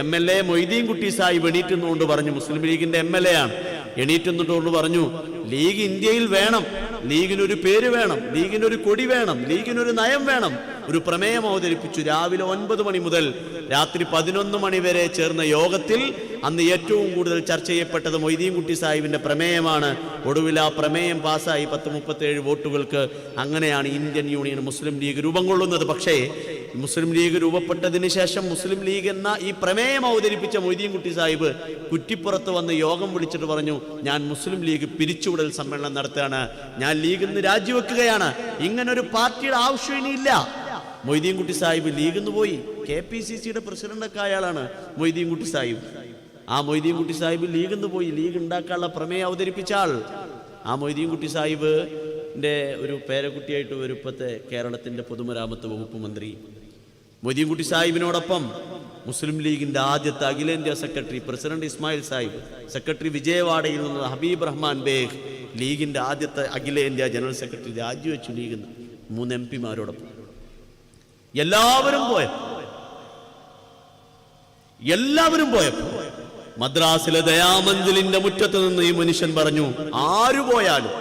MLA മൊയ്തീൻ കുട്ടി സാഹിബ് എണീറ്റുന്നുകൊണ്ട് പറഞ്ഞു, മുസ്ലിം ലീഗിന്റെ MLA ആണ്, എണീറ്റുന്നുകൊണ്ട് പറഞ്ഞു, ലീഗ് ഇന്ത്യയിൽ വേണം, ലീഗിനൊരു പേര് വേണം, ലീഗിനൊരു കൊടി വേണം, ലീഗിനൊരു നയം വേണം. ഒരു പ്രമേയം അവതരിപ്പിച്ചു. രാവിലെ 9 മണി മുതൽ രാത്രി 11 മണി വരെ ചേർന്ന യോഗത്തിൽ അന്ന് ഏറ്റവും കൂടുതൽ ചർച്ച ചെയ്യപ്പെട്ടത് മൊയ്തീൻ കുട്ടി സാഹിബിന്റെ പ്രമേയമാണ്. ഒടുവിൽ ആ പ്രമേയം പാസ്സായി 1037 വോട്ടുകൾക്ക്. അങ്ങനെയാണ് ഇന്ത്യൻ യൂണിയൻ മുസ്ലിം ലീഗ് രൂപം കൊള്ളുന്നത്. പക്ഷേ മുസ്ലിം ലീഗ് രൂപപ്പെട്ടതിന് ശേഷം മുസ്ലിം ലീഗ് എന്ന ഈ പ്രമേയം അവതരിപ്പിച്ച മൊയ്തീൻകുട്ടി സാഹിബ് കുറ്റിപ്പുറത്ത് വന്ന് യോഗം വിളിച്ചിട്ട് പറഞ്ഞു, ഞാൻ മുസ്ലിം ലീഗ് പിരിച്ചുവിടൽ സമ്മേളനം നടത്തുകയാണ്, ഞാൻ ലീഗിൽ നിന്ന് രാജിവെക്കുകയാണ്, ഇങ്ങനൊരു പാർട്ടിയുടെ ആവശ്യം ഇനിയില്ല. മൊയ്തീൻകുട്ടി സാഹിബ് ലീഗിൽ നിന്ന് പോയി. KPCCയുടെ പ്രസിഡന്റൊക്കെ അയാളാണ് മൊയ്തീൻകുട്ടി സാഹിബ്. ആ മൊയ്തീൻകുട്ടി സാഹിബ് ലീഗിൽ നിന്ന് പോയി. ലീഗ് ഉണ്ടാക്കാനുള്ള പ്രമേയം അവതരിപ്പിച്ച ആൾ. ആ മൊയ്തീൻകുട്ടി സാഹിബിൻ്റെ ഒരു പേരക്കുട്ടിയായിട്ട് വരും ഇപ്പോഴത്തെ കേരളത്തിൻ്റെ പൊതുമരാമത്ത് വകുപ്പ് മന്ത്രി. മൊയ്തീൻകുട്ടി സാഹിബിനോടൊപ്പം മുസ്ലിം ലീഗിൻ്റെ ആദ്യത്തെ അഖിലേന്ത്യാ secretary president Ismail Sahib, secretary വിജയവാഡയിൽ നിന്ന് ഹബീബ് റഹ്മാൻ ബേഗ്, ലീഗിൻ്റെ ആദ്യത്തെ അഖിലേന്ത്യാ ജനറൽ സെക്രട്ടറി രാജിവെച്ചു ലീഗിൽ നിന്ന് 3 MP എല്ലാവരും പോയപ്പോ മദ്രാസിലെ ദയാമഞ്ചലിന്റെ മുറ്റത്ത് നിന്ന് ഈ മനുഷ്യൻ പറഞ്ഞു, ആര് പോയാലും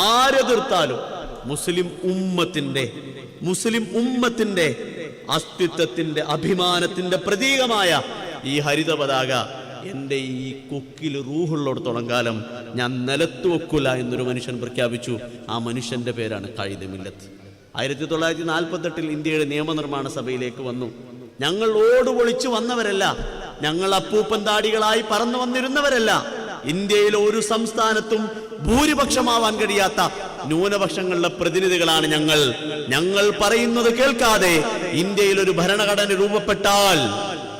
ആരെതിർത്താലും മുസ്ലിം ഉമ്മത്തിന്റെ അസ്തിത്വത്തിന്റെ അഭിമാനത്തിന്റെ പ്രതീകമായ ഈ ഹരിത പതാക എൻ്റെ ഈ കൊക്കിൽ റൂഹുള്ളിടത്തോളം കാലം ഞാൻ നിലത്ത് വെക്കൂല എന്നൊരു മനുഷ്യൻ പ്രഖ്യാപിച്ചു. ആ മനുഷ്യന്റെ പേരാണ് ഖായിദ മില്ലത്ത്. 1948 ഇന്ത്യയുടെ നിയമനിർമ്മാണ സഭയിലേക്ക് വന്നു. ഞങ്ങൾ ഓടുപൊളിച്ചു വന്നവരല്ല, ഞങ്ങൾ അപ്പൂപ്പൻ താടികളായി പറന്നു വന്നിരുന്നവരല്ല. ഇന്ത്യയിലെ ഒരു സംസ്ഥാനത്തും ഭൂരിപക്ഷമാവാൻ കഴിയാത്ത ന്യൂനപക്ഷങ്ങളുടെ പ്രതിനിധികളാണ് ഞങ്ങൾ. ഞങ്ങൾ പറയുന്നത് കേൾക്കാതെ ഇന്ത്യയിൽ ഒരു ഭരണഘടന രൂപപ്പെട്ടാൽ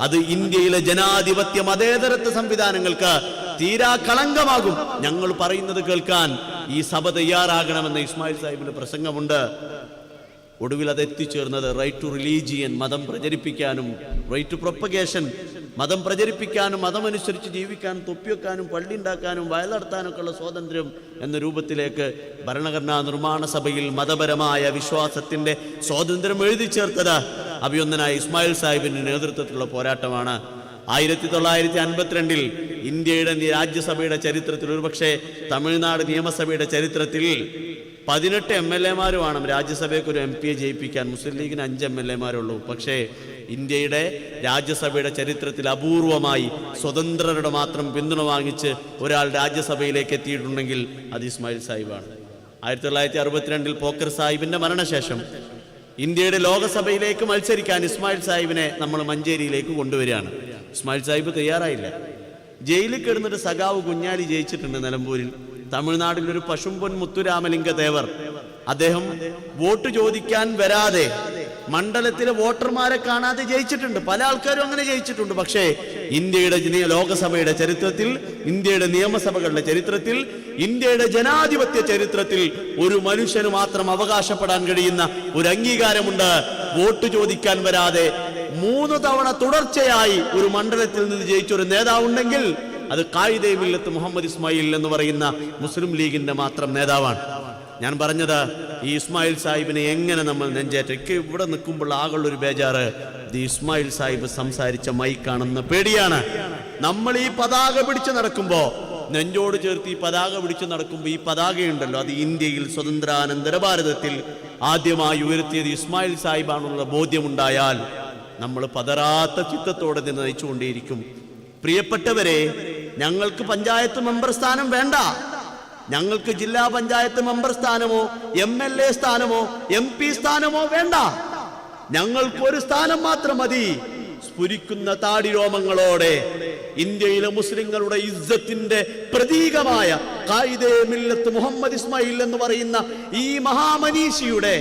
അത് ഇന്ത്യയിലെ ജനാധിപത്യ മതേതരത്വ സംവിധാനങ്ങൾക്ക് തീരാ കളങ്കമാകും. ഞങ്ങൾ പറയുന്നത് കേൾക്കാൻ ഈ സഭ തയ്യാറാകണമെന്ന് ഇസ്മായിൽ സാഹിബിന്റെ പ്രസംഗമുണ്ട്. ഒടുവിൽ അത് എത്തിച്ചേർന്നത് റൈറ്റ് ടു റിലീജിയൻ, മതം പ്രചരിപ്പിക്കാനും, റൈറ്റ് ടു പ്രൊപ്പഗേഷൻ, മതം പ്രചരിപ്പിക്കാനും, മതമനുസരിച്ച് ജീവിക്കാനും, തൊപ്പിവെക്കാനും, പള്ളി ഉണ്ടാക്കാനും, വയൽ നടത്താനൊക്കെ ഉള്ള സ്വാതന്ത്ര്യം എന്ന രൂപത്തിലേക്ക് ഭരണഘടനാ നിർമ്മാണ സഭയിൽ മതപരമായ വിശ്വാസത്തിന്റെ സ്വാതന്ത്ര്യം എഴുതി ചേർത്തത് അഭിയൊന്നനായ ഇസ്മായിൽ സാഹിബിന്റെ നേതൃത്വത്തിലുള്ള പോരാട്ടമാണ്. 1952 ഇന്ത്യയുടെ രാജ്യസഭയുടെ ചരിത്രത്തിൽ, ഒരുപക്ഷെ തമിഴ്നാട് നിയമസഭയുടെ ചരിത്രത്തിൽ 18 MLA വേണം രാജ്യസഭയ്ക്ക് ഒരു MP ജയിപ്പിക്കാൻ. മുസ്ലിം ലീഗിന് 5 MLA പക്ഷേ ഇന്ത്യയുടെ രാജ്യസഭയുടെ ചരിത്രത്തിൽ അപൂർവമായി സ്വതന്ത്രരുടെ മാത്രം പിന്തുണ വാങ്ങിച്ച് ഒരാൾ രാജ്യസഭയിലേക്ക് എത്തിയിട്ടുണ്ടെങ്കിൽ അത് ഇസ്മായിൽ സാഹിബാണ്. 1962 പോക്കർ സാഹിബിന്റെ മരണശേഷം ഇന്ത്യയുടെ ലോകസഭയിലേക്ക് മത്സരിക്കാൻ ഇസ്മായിൽ സാഹിബിനെ നമ്മൾ മഞ്ചേരിയിലേക്ക് കൊണ്ടുവരികയാണ്. ഇസ്മായിൽ സാഹിബ് തയ്യാറായില്ല. ജയിലിൽ കിടന്നിട്ട് സഖാവ് കുഞ്ഞാലി ജയിച്ചിട്ടുണ്ട് നിലമ്പൂരിൽ. തമിഴ്നാട്ടിൽ ഒരു പശുമ്പൊൻ മുത്തുരാമലിംഗ തേവർ, അദ്ദേഹം വോട്ട് ചോദിക്കാൻ വരാതെ മണ്ഡലത്തിലെ വോട്ടർമാരെ കാണാതെ ജയിച്ചിട്ടുണ്ട്. പല ആൾക്കാരും അങ്ങനെ ജയിച്ചിട്ടുണ്ട്. പക്ഷേ ഇന്ത്യയുടെ ലോകസഭയുടെ ചരിത്രത്തിൽ, ഇന്ത്യയുടെ നിയമസഭകളുടെ ചരിത്രത്തിൽ, ഇന്ത്യയുടെ ജനാധിപത്യ ചരിത്രത്തിൽ ഒരു മനുഷ്യന് മാത്രം അവകാശപ്പെടാൻ കഴിയുന്ന ഒരു അംഗീകാരമുണ്ട്. വോട്ട് ചോദിക്കാൻ വരാതെ 3 തവണ തുടർച്ചയായി ഒരു മണ്ഡലത്തിൽ നിന്ന് ജയിച്ച ഒരു നേതാവുണ്ടെങ്കിൽ അത് ഖായിദ മില്ലത്ത് മുഹമ്മദ് ഇസ്മായിൽ എന്ന് പറയുന്ന മുസ്ലിം ലീഗിന്റെ മാത്രം നേതാവാണ്. ഞാൻ പറഞ്ഞത് ഈ ഇസ്മായിൽ സാഹിബിനെ എങ്ങനെ നമ്മൾ നെഞ്ചേറ്റ ഇവിടെ നിൽക്കുമ്പോൾ ആകുള്ളൊരു ബേജാറ് ഈ ഇസ്മായിൽ സാഹിബ് സംസാരിച്ച മൈക്കാണെന്ന പേടിയാണ്. നമ്മൾ ഈ പതാക പിടിച്ചു നടക്കുമ്പോ, നെഞ്ചോട് ചേർത്ത് ഈ പതാക പിടിച്ചു നടക്കുമ്പോൾ, ഈ പതാകയുണ്ടല്ലോ അത് ഇന്ത്യയിൽ സ്വതന്ത്രാനന്തര ഭാരതത്തിൽ ആദ്യമായി ഉയർത്തിയത് ഇസ്മായിൽ സാഹിബാണെന്നുള്ള ബോധ്യമുണ്ടായാൽ നമ്മൾ പതറാത്ത ചിത്തത്തോടെ നിന്ന് നയിച്ചുകൊണ്ടേയിരിക്കും. പ്രിയപ്പെട്ടവരെ, ഞങ്ങൾക്ക് പഞ്ചായത്ത് മെമ്പർ സ്ഥാനം വേണ്ട, ഞങ്ങൾക്ക് ജില്ലാ പഞ്ചായത്ത് മെമ്പർ സ്ഥാനമോ MLA സ്ഥാനമോ MP സ്ഥാനമോ വേണ്ട. ഞങ്ങൾക്ക് ഒരു സ്ഥാനം മാത്രം മതി. സ്ഫുരിക്കുന്ന താടിരോമങ്ങളോടെ ഇന്ത്യയിലെ മുസ്ലിങ്ങളുടെ ഇസ്സത്തിന്റെ പ്രതീകമായ ഖായിദ മില്ലത്ത് മുഹമ്മദ് ഇസ്മായിൽ എന്ന് പറയുന്ന ഈ മഹാമനീഷിയുടെ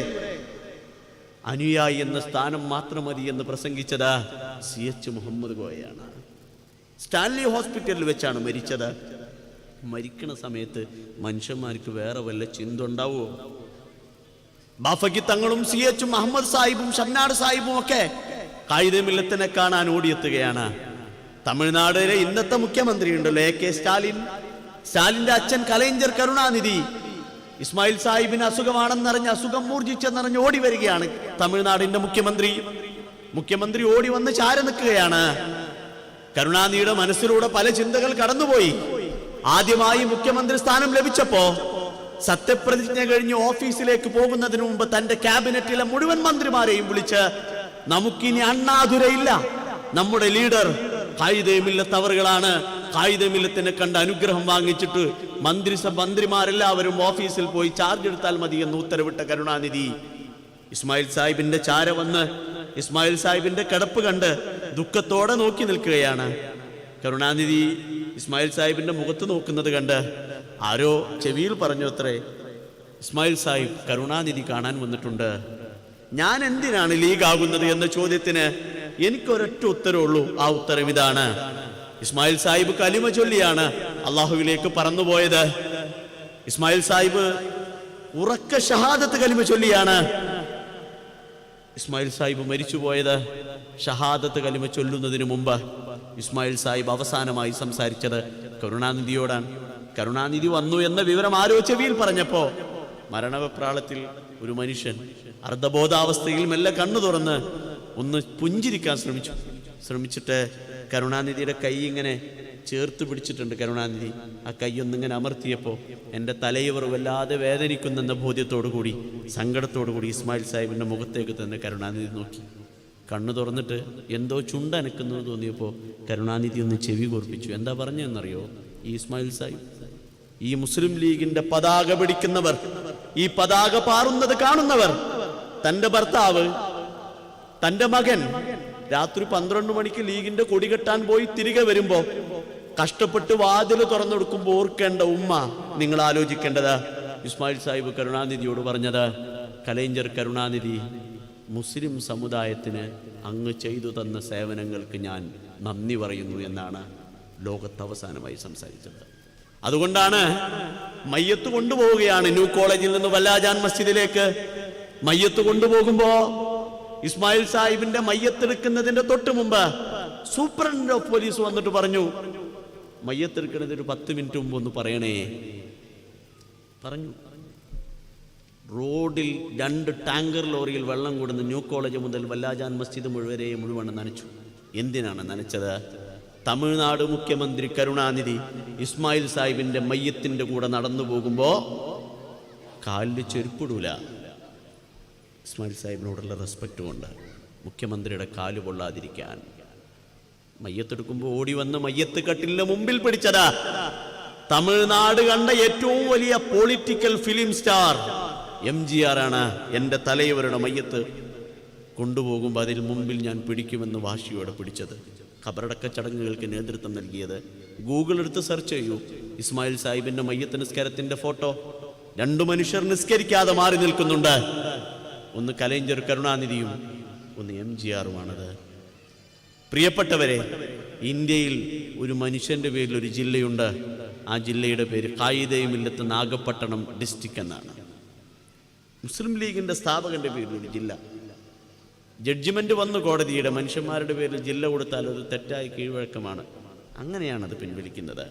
അനുയായി എന്ന സ്ഥാനം മാത്രം മതി എന്ന് പ്രസംഗിച്ചത് CH മുഹമ്മദ് കോയയാണ്. സ്റ്റാൻലി ഹോസ്പിറ്റലിൽ വെച്ചാണ് മരിച്ചത്. മരിക്കണ സമയത്ത് മനുഷ്യന്മാർക്ക് വേറെ വല്ല ചിന്ത ഉണ്ടാവുമോ? ബാഫക്കി തങ്ങളും CH മുഹമ്മദ് സാഹിബും ഷംനാട് സാഹിബും ഒക്കെ ഖായിദ മില്ലത്തിനെ കാണാൻ ഓടിയെത്തുകയാണ്. തമിഴ്നാടിലെ ഇന്നത്തെ മുഖ്യമന്ത്രി ഉണ്ടല്ലോ AK സ്റ്റാലിന്റെ അച്ഛൻ കലൈഞ്ചർ കരുണാനിധി, ഇസ്മായിൽ സാഹിബിന് അസുഖമാണെന്നറിഞ്ഞ്, അസുഖം മൂർജിച്ചെന്നറിഞ്ഞ് ഓടി വരികയാണ് തമിഴ്നാടിന്റെ മുഖ്യമന്ത്രി ഓടി വന്ന് ചാര നിൽക്കുകയാണ്. കരുണാനിധിയുടെ മനസ്സിലൂടെ പല ചിന്തകൾ കടന്നുപോയി. ആദ്യമായി മുഖ്യമന്ത്രി സ്ഥാനം ലഭിച്ചപ്പോ സത്യപ്രതിജ്ഞ കഴിഞ്ഞ് ഓഫീസിലേക്ക് പോകുന്നതിന് മുമ്പ് തന്റെ ക്യാബിനറ്റിലെ മുഴുവൻ മന്ത്രിമാരെയും വിളിച്ച്, നമുക്കിനി അണ്ണാതുരയില്ല, നമ്മുടെ ലീഡർ ഖായിദ മില്ലത്ത് അവറുകളാണ്, ഖായിദ മില്ലത്തിനെ കണ്ട് അനുഗ്രഹം വാങ്ങിച്ചിട്ട് മന്ത്രിമാരെല്ലാവരും ഓഫീസിൽ പോയി ചാർജ് എടുത്താൽ മതി എന്ന് ഉത്തരവിട്ട കരുണാനിധി ഇസ്മായിൽ സാഹിബിന്റെ ചാര വന്ന് ഇസ്മായിൽ സാഹിബിന്റെ കിടപ്പ് കണ്ട് ദുഃഖത്തോടെ നോക്കി നിൽക്കുകയാണ്. കരുണാനിധി ഇസ്മായിൽ സാഹിബിന്റെ മുഖത്ത് നോക്കുന്നത് കണ്ട് ആരോ ചെവിയിൽ പറഞ്ഞു അത്രേ, ഇസ്മായിൽ സാഹിബ് കരുണാനിധി കാണാൻ വന്നിട്ടുണ്ട്. ഞാൻ എന്തിനാണ് ലീഗാകുന്നത് എന്ന ചോദ്യത്തിന് എനിക്കൊരൊറ്റ ഉത്തരവുള്ളൂ. ആ ഉത്തരം ഇതാണ്. ഇസ്മായിൽ സാഹിബ് കലിമ ചൊല്ലിയാണ് അള്ളാഹുവിലേക്ക് പറന്നുപോയത്. ഇസ്മായിൽ സാഹിബ് ഉറക്ക ഷഹാദത്ത് കലിമ ചൊല്ലിയാണ് ഇസ്മായിൽ സാഹിബ് മരിച്ചുപോയത്. ഷഹാദത്ത് കലിമ ചൊല്ലുന്നതിന് മുമ്പ് ഇസ്മായിൽ സാഹിബ് അവസാനമായി സംസാരിച്ചത് കരുണാനിധിയോടാണ്. കരുണാനിധി വന്നു എന്ന വിവരം ആരോ ചെവിയിൽ പറഞ്ഞപ്പോ മരണവെപ്രാളത്തിൽ ഒരു മനുഷ്യൻ അർദ്ധബോധാവസ്ഥയിൽ മെല്ലെ കണ്ണു തുറന്ന് ഒന്ന് പുഞ്ചിരിക്കാൻ ശ്രമിച്ചിട്ട് കരുണാനിധിയുടെ കൈ ഇങ്ങനെ ചേർത്ത് പിടിച്ചിട്ടുണ്ട്. കരുണാനിധി ആ കൈ ഒന്നിങ്ങനെ അമർത്തിയപ്പോൾ എൻ്റെ തലയിവർ വല്ലാതെ വേദനിക്കുന്നെന്ന ബോധ്യത്തോടു കൂടി സങ്കടത്തോടു കൂടി ഇസ്മായിൽ സാഹിബിൻ്റെ മുഖത്തേക്ക് തന്നെ കരുണാനിധി നോക്കി. കണ്ണു തുറന്നിട്ട് എന്തോ ചുണ്ടനക്കുന്നത് തോന്നിയപ്പോൾ കരുണാനിധി ഒന്ന് ചെവി കൂർപ്പിച്ചു. എന്താ പറഞ്ഞതെന്നറിയോ? ഈ ഇസ്മായിൽ സാഹിബ്, ഈ മുസ്ലിം ലീഗിന്റെ പതാക പിടിക്കുന്നവർ, ഈ പതാക പാറുന്നത് കാണുന്നവർ, തൻ്റെ ഭർത്താവ്, തൻ്റെ മകൻ രാത്രി 12 മണിക്ക് ലീഗിന്റെ കൊടി കെട്ടാൻ പോയി തിരികെ വരുമ്പോ കഷ്ടപ്പെട്ട് വാതിൽ തുറന്നെടുക്കുമ്പോൾ ഓർക്കേണ്ട ഉമ്മ നിങ്ങൾ ആലോചിക്കേണ്ടത്. ഇസ്മായിൽ സാഹിബ് കരുണാനിധിയോട് പറഞ്ഞത്, കലൈഞ്ചർ കരുണാനിധി, മുസ്ലിം സമുദായത്തിന് അങ്ങ് ചെയ്തു തന്ന സേവനങ്ങൾക്ക് ഞാൻ നന്ദി പറയുന്നു എന്നാണ് ലോകത്ത് അവസാനമായി സംസാരിച്ചത്. അതുകൊണ്ടാണ് മയ്യത്ത് കൊണ്ടുപോവുകയാണ് ന്യൂ കോളേജിൽ നിന്ന് വല്ലാജാൻ മസ്ജിദിലേക്ക്. മയ്യത്ത് കൊണ്ടുപോകുമ്പോ ഇസ്മായിൽ സാഹിബിന്റെ മയ്യത്തെടുക്കുന്നതിന്റെ തൊട്ട് മുമ്പ് സൂപ്രണ്ട് ഓഫ് പോലീസ് വന്നിട്ട് പറഞ്ഞു, മയ്യത്തെടുക്കുന്നതിന് ഒരു 10 മിനിറ്റ് മുമ്പ് ഒന്ന് പറയണേ പറഞ്ഞു. റോഡിൽ 2 ടാങ്കർ ലോറിയിൽ വെള്ളം കൊടുന്ന് ന്യൂ കോളേജ് മുതൽ വല്ലാജാൻ മസ്ജിദ് മുഴുവൻ നനച്ചു. എന്തിനാണ് നനച്ചത്? തമിഴ്നാട് മുഖ്യമന്ത്രി കരുണാനിധി ഇസ്മായിൽ സാഹിബിന്റെ മയ്യത്തിന്റെ കൂടെ നടന്നു പോകുമ്പോ കാലിൽ ചെരുപ്പിടൂല. ഇസ്മായിൽ സാഹിബിനോടുള്ള റെസ്പെക്റ്റ് കൊണ്ട് മുഖ്യമന്ത്രിയുടെ കാല് കൊള്ളാതിരിക്കാൻ മയ്യത്തെടുക്കുമ്പോൾ ഓടി വന്ന് മയ്യത്ത് കട്ടിലിന് മുമ്പിൽ പിടിച്ചതാ തമിഴ്നാട് കണ്ട ഏറ്റവും വലിയ പൊളിറ്റിക്കൽ ഫിലിം സ്റ്റാർ MGR ആണ്. എൻ്റെ തലൈവരുടെ മയ്യത്ത് കൊണ്ടുപോകുമ്പോൾ അതിൽ മുമ്പിൽ ഞാൻ പിടിക്കുമെന്ന് വാശിയോടെ പിടിച്ചത്. ഖബറടക്ക ചടങ്ങുകൾക്ക് നേതൃത്വം നൽകിയത്. ഗൂഗിൾ എടുത്ത് സെർച്ച് ചെയ്യൂ, ഇസ്മായിൽ സാഹിബിന്റെ മയ്യത്ത് നിസ്കാരത്തിന്റെ ഫോട്ടോ. 2 മനുഷ്യർ നിസ്കരിക്കാതെ മാറി നിൽക്കുന്നുണ്ട്. ഒന്ന് കലൈഞ്ചർ കരുണാനിധിയും ഒന്ന് MGRുമാണത്. പ്രിയപ്പെട്ടവരെ, ഇന്ത്യയിൽ ഒരു മനുഷ്യന്റെ പേരിൽ ഒരു ജില്ലയുണ്ട്. ആ ജില്ലയുടെ പേര് ഖായിദെ-മില്ലത്ത് നാഗപട്ടണം ഡിസ്ട്രിക്റ്റ് എന്നാണ്. മുസ്ലിം ലീഗിന്റെ സ്ഥാപകന്റെ പേരിൽ ഒരു ജില്ല. ജഡ്ജിമെന്റ് വന്നു കോടതിയുടെ, മനുഷ്യന്മാരുടെ പേരിൽ ജില്ല കൊടുത്താൽ അത് തെറ്റായ കീഴ്വഴക്കമാണ്. അങ്ങനെയാണത് പിൻവലിക്കുന്നത്.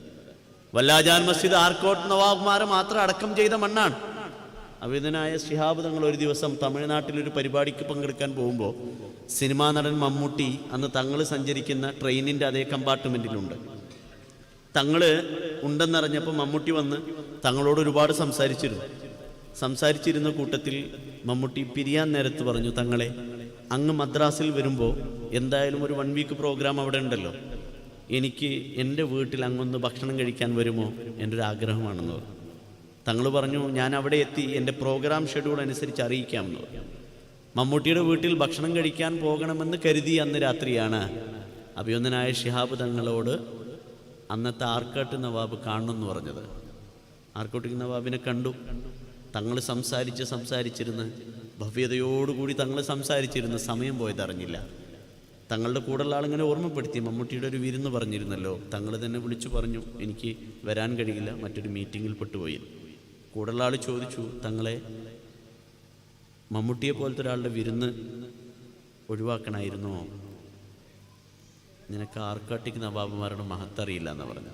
വല്ലാജാൻ മസ്ജിദ് ആർക്കോട്ട് നവാബ്മാരെ മാത്രം അടക്കം ചെയ്ത മണ്ണാണ്. അവിധനായ ശിഹാബ് തങ്ങൾ ഒരു ദിവസം തമിഴ്നാട്ടിലൊരു പരിപാടിക്ക് പങ്കെടുക്കാൻ പോകുമ്പോൾ സിനിമാ നടൻ മമ്മൂട്ടി അന്ന് തങ്ങൾ സഞ്ചരിക്കുന്ന ട്രെയിനിൻ്റെ അതേ കമ്പാർട്ട്മെൻറ്റിലുണ്ട്. തങ്ങൾ ഉണ്ടെന്നറിഞ്ഞപ്പോൾ മമ്മൂട്ടി വന്ന് തങ്ങളോട് ഒരുപാട് സംസാരിച്ചിരുന്ന കൂട്ടത്തിൽ മമ്മൂട്ടി പിരിയാൻ നേരത്ത് പറഞ്ഞു, തങ്ങളെ അങ്ങ് മദ്രാസിൽ വരുമ്പോൾ എന്തായാലും ഒരു 1 വീക്ക് പ്രോഗ്രാം അവിടെ ഉണ്ടല്ലോ, എനിക്ക് എൻ്റെ വീട്ടിൽ അങ്ങൊന്ന് ഭക്ഷണം കഴിക്കാൻ വരുമോ? എൻ്റെ ഒരു ആഗ്രഹമാണെന്ന് പറഞ്ഞു. തങ്ങൾ പറഞ്ഞു, ഞാൻ അവിടെ എത്തി എൻ്റെ പ്രോഗ്രാം ഷെഡ്യൂൾ അനുസരിച്ച് അറിയിക്കാമെന്ന് പറഞ്ഞു. മമ്മൂട്ടിയുടെ വീട്ടിൽ ഭക്ഷണം കഴിക്കാൻ പോകണമെന്ന് കരുതി അന്ന് രാത്രിയാണ് അഭിനന്ദനായ ശിഹാബ് തങ്ങളോട് അന്നത്തെ ആർക്കാട്ട് നവാബ് കാണണമെന്ന് പറഞ്ഞത്. ആർക്കോട്ട് നവാബിനെ കണ്ടു. തങ്ങൾ സംസാരിച്ചിരുന്ന് ഭവ്യതയോടുകൂടി തങ്ങൾ സംസാരിച്ചിരുന്ന സമയം പോയതറിഞ്ഞില്ല. തങ്ങളുടെ കൂടെയുള്ള ആളിങ്ങനെ ഓർമ്മപ്പെടുത്തി, മമ്മൂട്ടിയുടെ ഒരു വിരുന്ന് പറഞ്ഞിരുന്നല്ലോ. തങ്ങൾ തന്നെ വിളിച്ചു പറഞ്ഞു, എനിക്ക് വരാൻ കഴിയില്ല, മറ്റൊരു മീറ്റിങ്ങിൽ പെട്ടുപോയി. കൂടെയുള്ള ആൾ ചോദിച്ചു, തങ്ങളെ മമ്മൂട്ടിയെ പോലത്തെ ഒരാളുടെ വിരുന്ന് ഒഴിവാക്കണമായിരുന്നോ? നിനക്ക് ആർക്കാട്ടിക് നവാബുമാരുടെ മഹത്തറിയില്ല എന്ന് പറഞ്ഞു.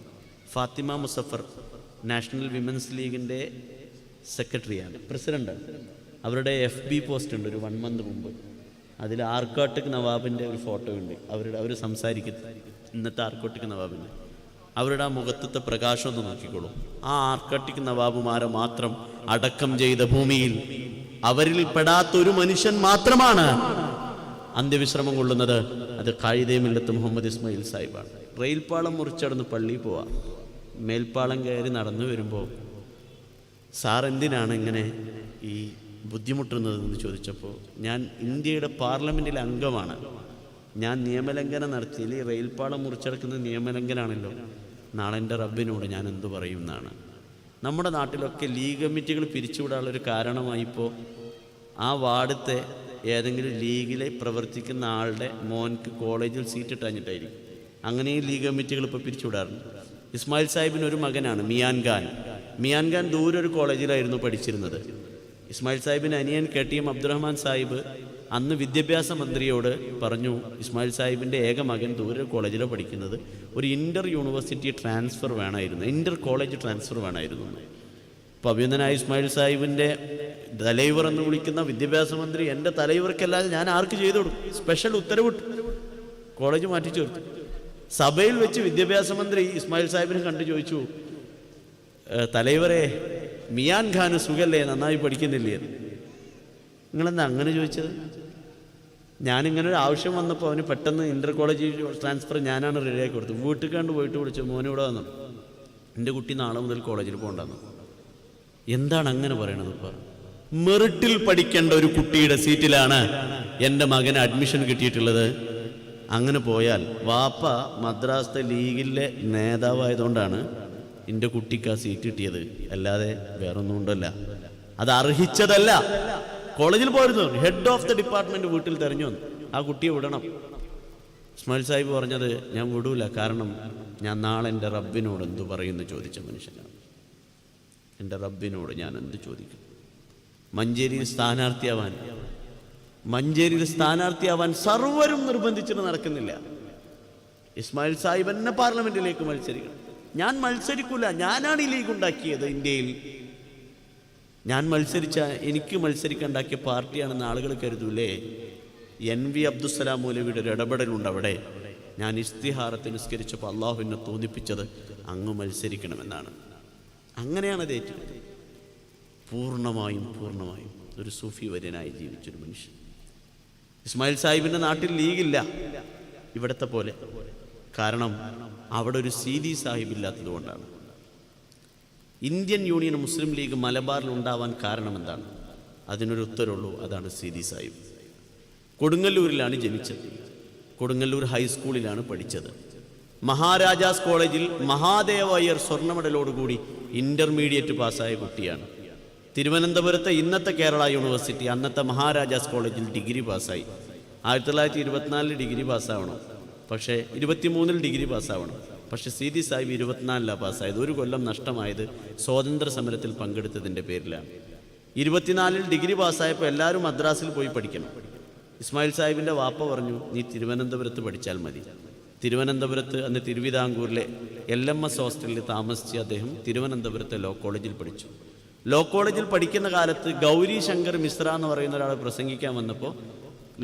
ഫാത്തിമ മുസഫർ നാഷണൽ വിമൻസ് ലീഗിൻ്റെ സെക്രട്ടറിയാണ്, പ്രസിഡൻ്റാണ്. അവരുടെ FB പോസ്റ്റ് ഉണ്ട് ഒരു 1 മന്ത് മുമ്പ്. അതിൽ ആർക്കോട്ടിക് നവാബിൻ്റെ ഒരു ഫോട്ടോ ഉണ്ട്. അവർ സംസാരിക്കുന്നത് ഇന്നത്തെ ആർക്കോട്ടിക് നവാബിൻ്റെ. അവരുടെ ആ മുഖത്തത്തെ പ്രകാശം ഒന്ന് നോക്കിക്കോളൂ. ആ ആർക്കോട്ടിക് നവാബുമാരെ മാത്രം അടക്കം ചെയ്ത ഭൂമിയിൽ അവരിൽ പെടാത്തൊരു മനുഷ്യൻ മാത്രമാണ് അന്ത്യവിശ്രമം കൊള്ളുന്നത്. അത് ഖായിദെ-മില്ലത്ത് മുഹമ്മദ് ഇസ്മായിൽ സാഹിബാണ്. റെയിൽപാളം മുറിച്ചടന്ന് പള്ളിയിൽ പോവാം. മേൽപ്പാളം കയറി നടന്നു വരുമ്പോൾ, സാർ എന്തിനാണ് ഇങ്ങനെ ഈ ബുദ്ധിമുട്ടുന്നതെന്ന് ചോദിച്ചപ്പോൾ, ഞാൻ ഇന്ത്യയുടെ പാർലമെൻറ്റിലെ അംഗമാണ്, ഞാൻ നിയമലംഘനം നടത്തിയില്ല, റെയിൽപാളം മുറിച്ചെടുക്കുന്നത് നിയമലംഘനമാണല്ലോ, നാളെ എൻ്റെ റബ്ബിനോട് ഞാൻ എന്തു പറയും എന്നാണ്. നമ്മുടെ നാട്ടിലൊക്കെ ലീഗ് കമ്മിറ്റികൾ പിരിച്ചുവിടാനുള്ളൊരു കാരണമായിപ്പോൾ ആ വാർഡത്തെ ഏതെങ്കിലും ലീഗിലെ പ്രവർത്തിക്കുന്ന ആളുടെ മോൻക്ക് കോളേജിൽ സീറ്റ് ഇട്ടാഞ്ഞിട്ടായിരിക്കും. അങ്ങനെ ഈ ലീഗ് കമ്മിറ്റികൾ ഇപ്പോൾ പിരിച്ചുവിടാറുണ്ട്. ഇസ്മായിൽ സാഹിബിന് ഒരു മകനാണ് മിയാൻ ഖാൻ ദൂരെ ഒരു കോളേജിലായിരുന്നു പഠിച്ചിരുന്നത്. ഇസ്മായിൽ സാഹിബിന് അനിയൻ KTM അബ്ദുറഹ്മാൻ സാഹിബ് അന്ന് വിദ്യാഭ്യാസ മന്ത്രിയോട് പറഞ്ഞു, ഇസ്മായിൽ സാഹിബിൻ്റെ ഏക മകൻ ദൂരെ കോളേജിലാണ് പഠിക്കുന്നത്, ഒരു ഇൻ്റർ യൂണിവേഴ്സിറ്റി ട്രാൻസ്ഫർ വേണമായിരുന്നു, ഇൻ്റർ കോളേജ് ട്രാൻസ്ഫർ വേണമായിരുന്നു. അപ്പോൾ അഭിനന്ദനായ ഇസ്മായിൽ സാഹിബിൻ്റെ തലൈവർ എന്ന് വിളിക്കുന്ന വിദ്യാഭ്യാസ മന്ത്രി എൻ്റെ തലൈവർക്കല്ലാതെ ഞാൻ ആർക്ക് ചെയ്തു കൊടുക്കും? സ്പെഷ്യൽ ഉത്തരവിട്ടു, കോളേജ് മാറ്റി ചേർത്തു. സഭയിൽ വെച്ച് വിദ്യാഭ്യാസ മന്ത്രി ഇസ്മായിൽ സാഹിബിനെ കണ്ടു ചോദിച്ചു, തലൈവരെ മിയാൻ ഖാന് സുഖല്ലേ, നന്നായി പഠിക്കുന്നില്ലേ? നിങ്ങളെന്താ അങ്ങനെ ചോദിച്ചത്? ഞാനിങ്ങനെ ഒരു ആവശ്യം വന്നപ്പോൾ അവന് പെട്ടെന്ന് ഇൻ്റർ കോളേജ് ട്രാൻസ്ഫർ ഞാനാണ് റെഡിയാക്കി കൊടുത്തത്. വീട്ടിൽ കണ്ട് പോയിട്ട് വിളിച്ചു, മോനെ ഇവിടെ വന്നു, എൻ്റെ കുട്ടി നാളെ മുതൽ കോളേജിൽ പോകണ്ടെന്നു. എന്താണ് അങ്ങനെ പറയണത്? ഇപ്പോൾ മെറിറ്റിൽ പഠിക്കേണ്ട ഒരു കുട്ടിയുടെ സീറ്റിലാണ് എൻ്റെ മകന് അഡ്മിഷൻ കിട്ടിയിട്ടുള്ളത്. അങ്ങനെ പോയാൽ വാപ്പ മദ്രാസത്തെ ലീഗിലെ നേതാവായതുകൊണ്ടാണ് എൻ്റെ കുട്ടിക്ക് ആ സീറ്റ് കിട്ടിയത്, അല്ലാതെ വേറൊന്നും ഉണ്ടല്ല. അത് അർഹിച്ചതല്ല. കോളേജിൽ പോയിരുന്നു, ഹെഡ് ഓഫ് ദ ഡിപ്പാർട്ട്മെൻറ്റ് വീട്ടിൽ തെരഞ്ഞു വന്നു, ആ കുട്ടിയെ വിടണം. ഇസ്മായിൽ സാഹിബ് പറഞ്ഞത്, ഞാൻ വിടൂല, കാരണം ഞാൻ നാളെ എൻ്റെ റബ്ബിനോട് എന്തു പറയുമെന്ന് ചോദിച്ച മനുഷ്യനാണ്. എൻ്റെ റബ്ബിനോട് ഞാൻ എന്ത് ചോദിക്കും? മഞ്ചേരിയിൽ സ്ഥാനാർത്ഥിയാവാൻ സർവരും നിർബന്ധിച്ചിട്ട് നടക്കുന്നില്ല. ഇസ്മായിൽ സാഹിബ് എന്നെ പാർലമെന്റിലേക്ക് മത്സരിക്കണം. ഞാൻ മത്സരിക്കൂല, ഞാനാണ് ഈ ലീഗ് ഉണ്ടാക്കിയത് ഇന്ത്യയിൽ. എനിക്ക് മത്സരിക്കാൻ ഉണ്ടാക്കിയ പാർട്ടിയാണെന്ന് ആളുകൾ കരുതൂലേ? NV അബ്ദുസ്സലാം മൗലവിയുടെ ഒരു ഇടപെടലുണ്ട് അവിടെ. ഞാൻ ഇസ്തിഹാറത്ത് നിസ്കരിച്ചപ്പോൾ അള്ളാഹു എന്നെ തോന്നിപ്പിച്ചത് അങ്ങ് മത്സരിക്കണമെന്നാണ്. അങ്ങനെയാണ് അത് ഏറ്റെടുത്തത്. പൂർണ്ണമായും ഒരു സൂഫി വര്യനായി ജീവിച്ചൊരു മനുഷ്യൻ. ഇസ്മായിൽ സാഹിബിൻ്റെ നാട്ടിൽ ലീഗില്ല ഇവിടത്തെ പോലെ. കാരണം അവിടെ ഒരു CD സാഹിബ് ഇല്ലാത്തത് കൊണ്ടാണ്. ഇന്ത്യൻ യൂണിയൻ മുസ്ലിം ലീഗ് മലബാറിൽ ഉണ്ടാവാൻ കാരണം എന്താണ്? അതിനൊരു ഉത്തരവുള്ളൂ, അതാണ് CD സാഹിബ്. കൊടുങ്ങല്ലൂരിലാണ് ജനിച്ചത്, കൊടുങ്ങല്ലൂർ ഹൈസ്കൂളിലാണ് പഠിച്ചത്. മഹാരാജാസ് കോളേജിൽ മഹാദേവ അയ്യർ സ്വർണ്ണ മെഡലോടുകൂടി ഇൻ്റർമീഡിയറ്റ് പാസ്സായ കുട്ടിയാണ്. തിരുവനന്തപുരത്തെ ഇന്നത്തെ കേരള യൂണിവേഴ്സിറ്റി, അന്നത്തെ മഹാരാജാസ് കോളേജിൽ ഡിഗ്രി പാസ്സായി. 1924 ഡിഗ്രി പാസ്സാവണം, പക്ഷേ 23 ഡിഗ്രി പാസ്സാവണം. പക്ഷേ CD സാഹിബ് 24 പാസ്സായത്. ഒരു കൊല്ലം നഷ്ടമായത് സ്വാതന്ത്ര്യ സമരത്തിൽ പങ്കെടുത്തതിൻ്റെ പേരിലാണ്. 24 ഡിഗ്രി പാസ്സായപ്പോൾ എല്ലാവരും മദ്രാസിൽ പോയി പഠിക്കണം. ഇസ്മായിൽ സാഹിബിൻ്റെ വാപ്പ പറഞ്ഞു, നീ തിരുവനന്തപുരത്ത് പഠിച്ചാൽ മതി. തിരുവനന്തപുരത്ത് അന്ന് തിരുവിതാംകൂറിലെ LMS ഹോസ്റ്റലിൽ താമസിച്ച് അദ്ദേഹം തിരുവനന്തപുരത്തെ ലോ കോളേജിൽ പഠിച്ചു. ലോ കോളേജിൽ പഠിക്കുന്ന കാലത്ത് ഗൗരി ശങ്കർ മിശ്ര എന്ന് പറയുന്ന ഒരാൾ പ്രസംഗിക്കാൻ വന്നപ്പോൾ,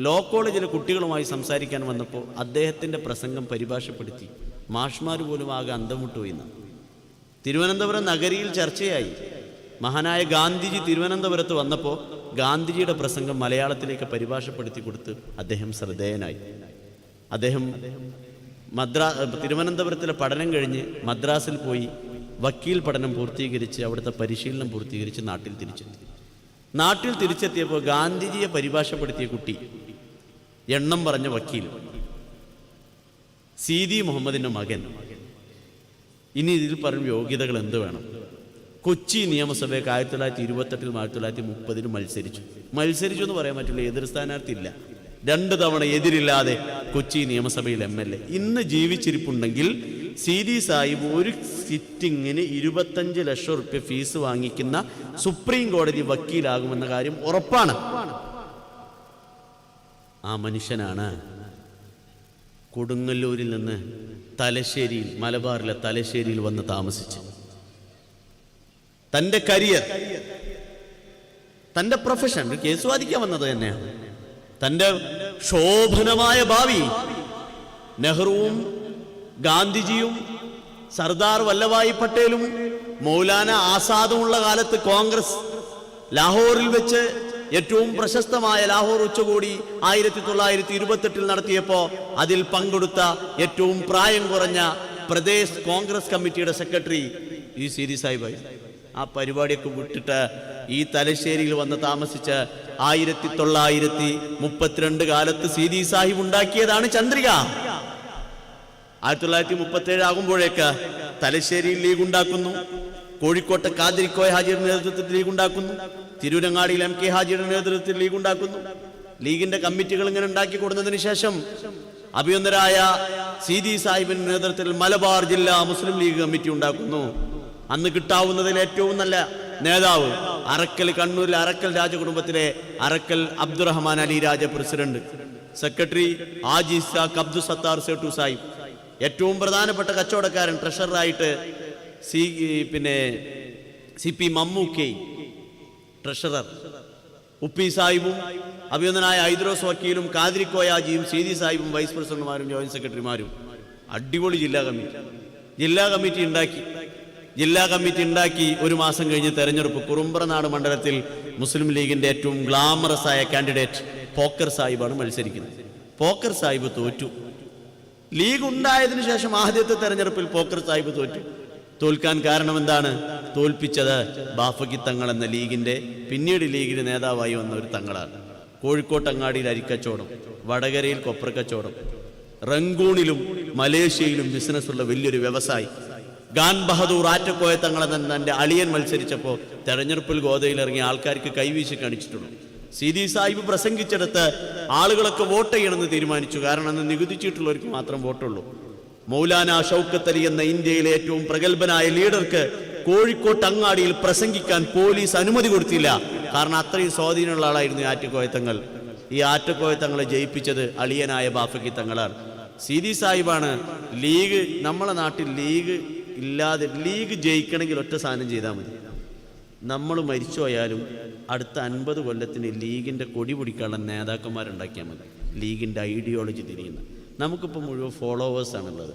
ലോ കോളേജിലെ കുട്ടികളുമായി സംസാരിക്കാൻ വന്നപ്പോൾ അദ്ദേഹത്തിൻ്റെ പ്രസംഗം പരിഭാഷപ്പെടുത്തി. മാഷ്മാർ പോലും ആകെ അന്തമുട്ടുപോയിന്ന്. തിരുവനന്തപുരം നഗരിയിൽ ചർച്ചയായി. മഹാനായ ഗാന്ധിജി തിരുവനന്തപുരത്ത് വന്നപ്പോൾ ഗാന്ധിജിയുടെ പ്രസംഗം മലയാളത്തിലേക്ക് പരിഭാഷപ്പെടുത്തി കൊടുത്ത് അദ്ദേഹം ശ്രദ്ധേയനായി. അദ്ദേഹം തിരുവനന്തപുരത്തിലെ പഠനം കഴിഞ്ഞ് മദ്രാസിൽ പോയി വക്കീൽ പഠനം പൂർത്തീകരിച്ച് അവിടുത്തെ പരിശീലനം പൂർത്തീകരിച്ച് നാട്ടിൽ തിരിച്ചെത്തിയപ്പോൾ ഗാന്ധിജിയെ പരിഭാഷപ്പെടുത്തിയ കുട്ടി, എണ്ണം പറഞ്ഞ വക്കീൽ CD മുഹമ്മദിൻ്റെ മകൻ. ഇനി ഇതിൽ പറഞ്ഞ യോഗ്യതകൾ എന്ത് വേണം? കൊച്ചി നിയമസഭയ്ക്ക് 1928 1930 മത്സരിച്ചു എന്ന് പറയാൻ പറ്റില്ല. എതിർ സ്ഥാനാർത്ഥി ഇല്ല. 2 തവണ എതിരില്ലാതെ കൊച്ചി നിയമസഭയിൽ MLA. ഇന്ന് ജീവിച്ചിരിപ്പുണ്ടെങ്കിൽ CD സാഹിബ് ഒരു സിറ്റിങ്ങിന് 25 ലക്ഷം റുപ്യ ഫീസ് വാങ്ങിക്കുന്ന സുപ്രീം കോടതി വക്കീലാകുമെന്ന കാര്യം ഉറപ്പാണ്. ആ മനുഷ്യനാണ് കൊടുങ്ങല്ലൂരിൽ നിന്ന് തലശ്ശേരിയിൽ, മലബാറിലെ തലശ്ശേരിയിൽ വന്ന് താമസിച്ച് തൻ്റെ കരിയർ, തൻ്റെ പ്രൊഫഷൻ, ഒരു കേസ് വാദിക്കാൻ വന്നത് തന്നെയാണ്. തൻ്റെ ശോഭനമായ ഭാവി നെഹ്റുവും ഗാന്ധിജിയും സർദാർ വല്ലഭായ് പട്ടേലും മൗലാന ആസാദുമുള്ള കാലത്ത് കോൺഗ്രസ് ലാഹോറിൽ വെച്ച് ഏറ്റവും പ്രശസ്തമായ ലാഹോർ ഉച്ചകോടി 1928 നടത്തിയപ്പോൾ അതിൽ പങ്കെടുത്ത ഏറ്റവും പ്രായം കുറഞ്ഞ പ്രദേശ് കോൺഗ്രസ് കമ്മിറ്റിയുടെ സെക്രട്ടറി ഈ CD സാഹിബായി. ആ പരിപാടിയൊക്കെ വിട്ടിട്ട് ഈ തലശ്ശേരിയിൽ വന്ന് താമസിച്ച് 1932 കാലത്ത് സീതി സാഹിബ് ഉണ്ടാക്കിയതാണ് ചന്ദ്രിക. 1937 ആകുമ്പോഴേക്ക് തലശ്ശേരിയിൽ ലീഗ് ഉണ്ടാക്കുന്നു, കോഴിക്കോട്ടെ കാതിരിക്കോയ ഹാജിയുടെ നേതൃത്വത്തിൽ ലീഗ് ഉണ്ടാക്കുന്നു, തിരൂരങ്ങാടിയിൽ MK ഹാജിയുടെ നേതൃത്വത്തിൽ ലീഗ് ഉണ്ടാക്കുന്നു. ലീഗിന്റെ കമ്മിറ്റികൾ ഇങ്ങനെ ഉണ്ടാക്കി കൊടുത്തതിന് ശേഷം അഭിനന്ദരായ സീതി സാഹിബിന്റെ നേതൃത്വത്തിൽ മലബാർ ജില്ലാ മുസ്ലിം ലീഗ് കമ്മിറ്റി ഉണ്ടാക്കുന്നു. അന്ന് കിട്ടാവുന്നതിൽ ഏറ്റവും നല്ല നേതാവ് അറക്കൽ, കണ്ണൂരിലെ അറക്കൽ രാജകുടുംബത്തിലെ അറക്കൽ അബ്ദുറഹ്മാൻ അലി രാജ പ്രസിഡന്റ്, സെക്രട്ടറി ഹാജി ഇസാഖ് അബ്ദുൽ സത്താർ സേട്ടു സാഹിബ്, ഏറ്റവും പ്രധാനപ്പെട്ട കച്ചവടക്കാരൻ ട്രഷററായിട്ട് CP മമ്മൂക്കേ ട്രഷറർ, ഉപ്പി സാഹിബും അഭിനന്ദനായ ഹൈദ്രോസ് വക്കീലും കാതിരിക്കോയാജിയും സീതി സാഹിബും വൈസ് പ്രസിഡന്റുമാരും ജോയിന്റ് സെക്രട്ടറിമാരും. അടിപൊളി ജില്ലാ കമ്മിറ്റി ഉണ്ടാക്കി 1 മാസം കഴിഞ്ഞ് തെരഞ്ഞെടുപ്പ്. കുറുമ്പ്രനാട് മണ്ഡലത്തിൽ മുസ്ലിം ലീഗിന്റെ ഏറ്റവും ഗ്ലാമറസ് ആയ കാൻഡിഡേറ്റ് പോക്കർ സാഹിബാണ് മത്സരിക്കുന്നത്. പോക്കർ സാഹിബ് തോറ്റു. ലീഗ് ഉണ്ടായതിനു ശേഷം ആദ്യത്തെ തെരഞ്ഞെടുപ്പിൽ പോക്കർ സാഹിബ് തോൽക്കാൻ കാരണം എന്താണ്? തോൽപ്പിച്ചത് ബാഫക്കി തങ്ങൾ എന്ന ലീഗിന്റെ, പിന്നീട് ലീഗിന്റെ നേതാവായി വന്ന ഒരു തങ്ങളാണ്. കോഴിക്കോട്ടങ്ങാടിയിൽ അരിക്കച്ചവടം, വടകരയിൽ കൊപ്രക്കച്ചവടം, റങ്കൂണിലും മലേഷ്യയിലും ബിസിനസ്സുള്ള വലിയൊരു വ്യവസായി. ഖാൻ ബഹദൂർ ആറ്റക്കോയ തങ്ങൾ എന്ന തന്റെ അളിയൻ മത്സരിച്ചപ്പോൾ തെരഞ്ഞെടുപ്പിൽ ഗോതയിൽ ഇറങ്ങിയ ആൾക്കാർക്ക് കൈവീശി കാണിച്ചിട്ടുള്ളൂ. സീതി സാഹിബ് പ്രസംഗിച്ചെടുത്ത് ആളുകളൊക്കെ വോട്ട് ചെയ്യണമെന്ന് തീരുമാനിച്ചു. കാരണം അന്ന് നികുതി ചീട്ടുള്ളവർക്ക് മാത്രം വോട്ടുള്ളൂ. മൗലാന ഷൗക്കത്ത് അലി എന്ന ഇന്ത്യയിലെ ഏറ്റവും പ്രഗത്ഭനായ ലീഡർക്ക് കോഴിക്കോട്ട് അങ്ങാടിയിൽ പ്രസംഗിക്കാൻ പോലീസ് അനുമതി കൊടുത്തില്ല. കാരണം അത്രയും സ്വാധീനമുള്ള ആളായിരുന്നു ആറ്റക്കോയത്തങ്ങൾ. ഈ ആറ്റക്കോയത്തങ്ങളെ ജയിപ്പിച്ചത് അളിയനായ ബാഫക്കി തങ്ങളാണ്. സീതി സാഹിബാണ് ലീഗ്, നമ്മളെ നാട്ടിൽ ലീഗ് ഇല്ലാതെ, ലീഗ് ജയിക്കണമെങ്കിൽ ഒറ്റ സാധനം ചെയ്താൽ മതി. നമ്മൾ മരിച്ചുപോയാലും അടുത്ത 50 കൊല്ലത്തിന് ലീഗിൻ്റെ കൊടി പിടിക്കാനുള്ള നേതാക്കന്മാരുണ്ടാക്കിയാൽ മതി. ലീഗിൻ്റെ ഐഡിയോളജി തിരിയുന്ന. നമുക്കിപ്പോൾ മുഴുവൻ ഫോളോവേഴ്സാണുള്ളത്.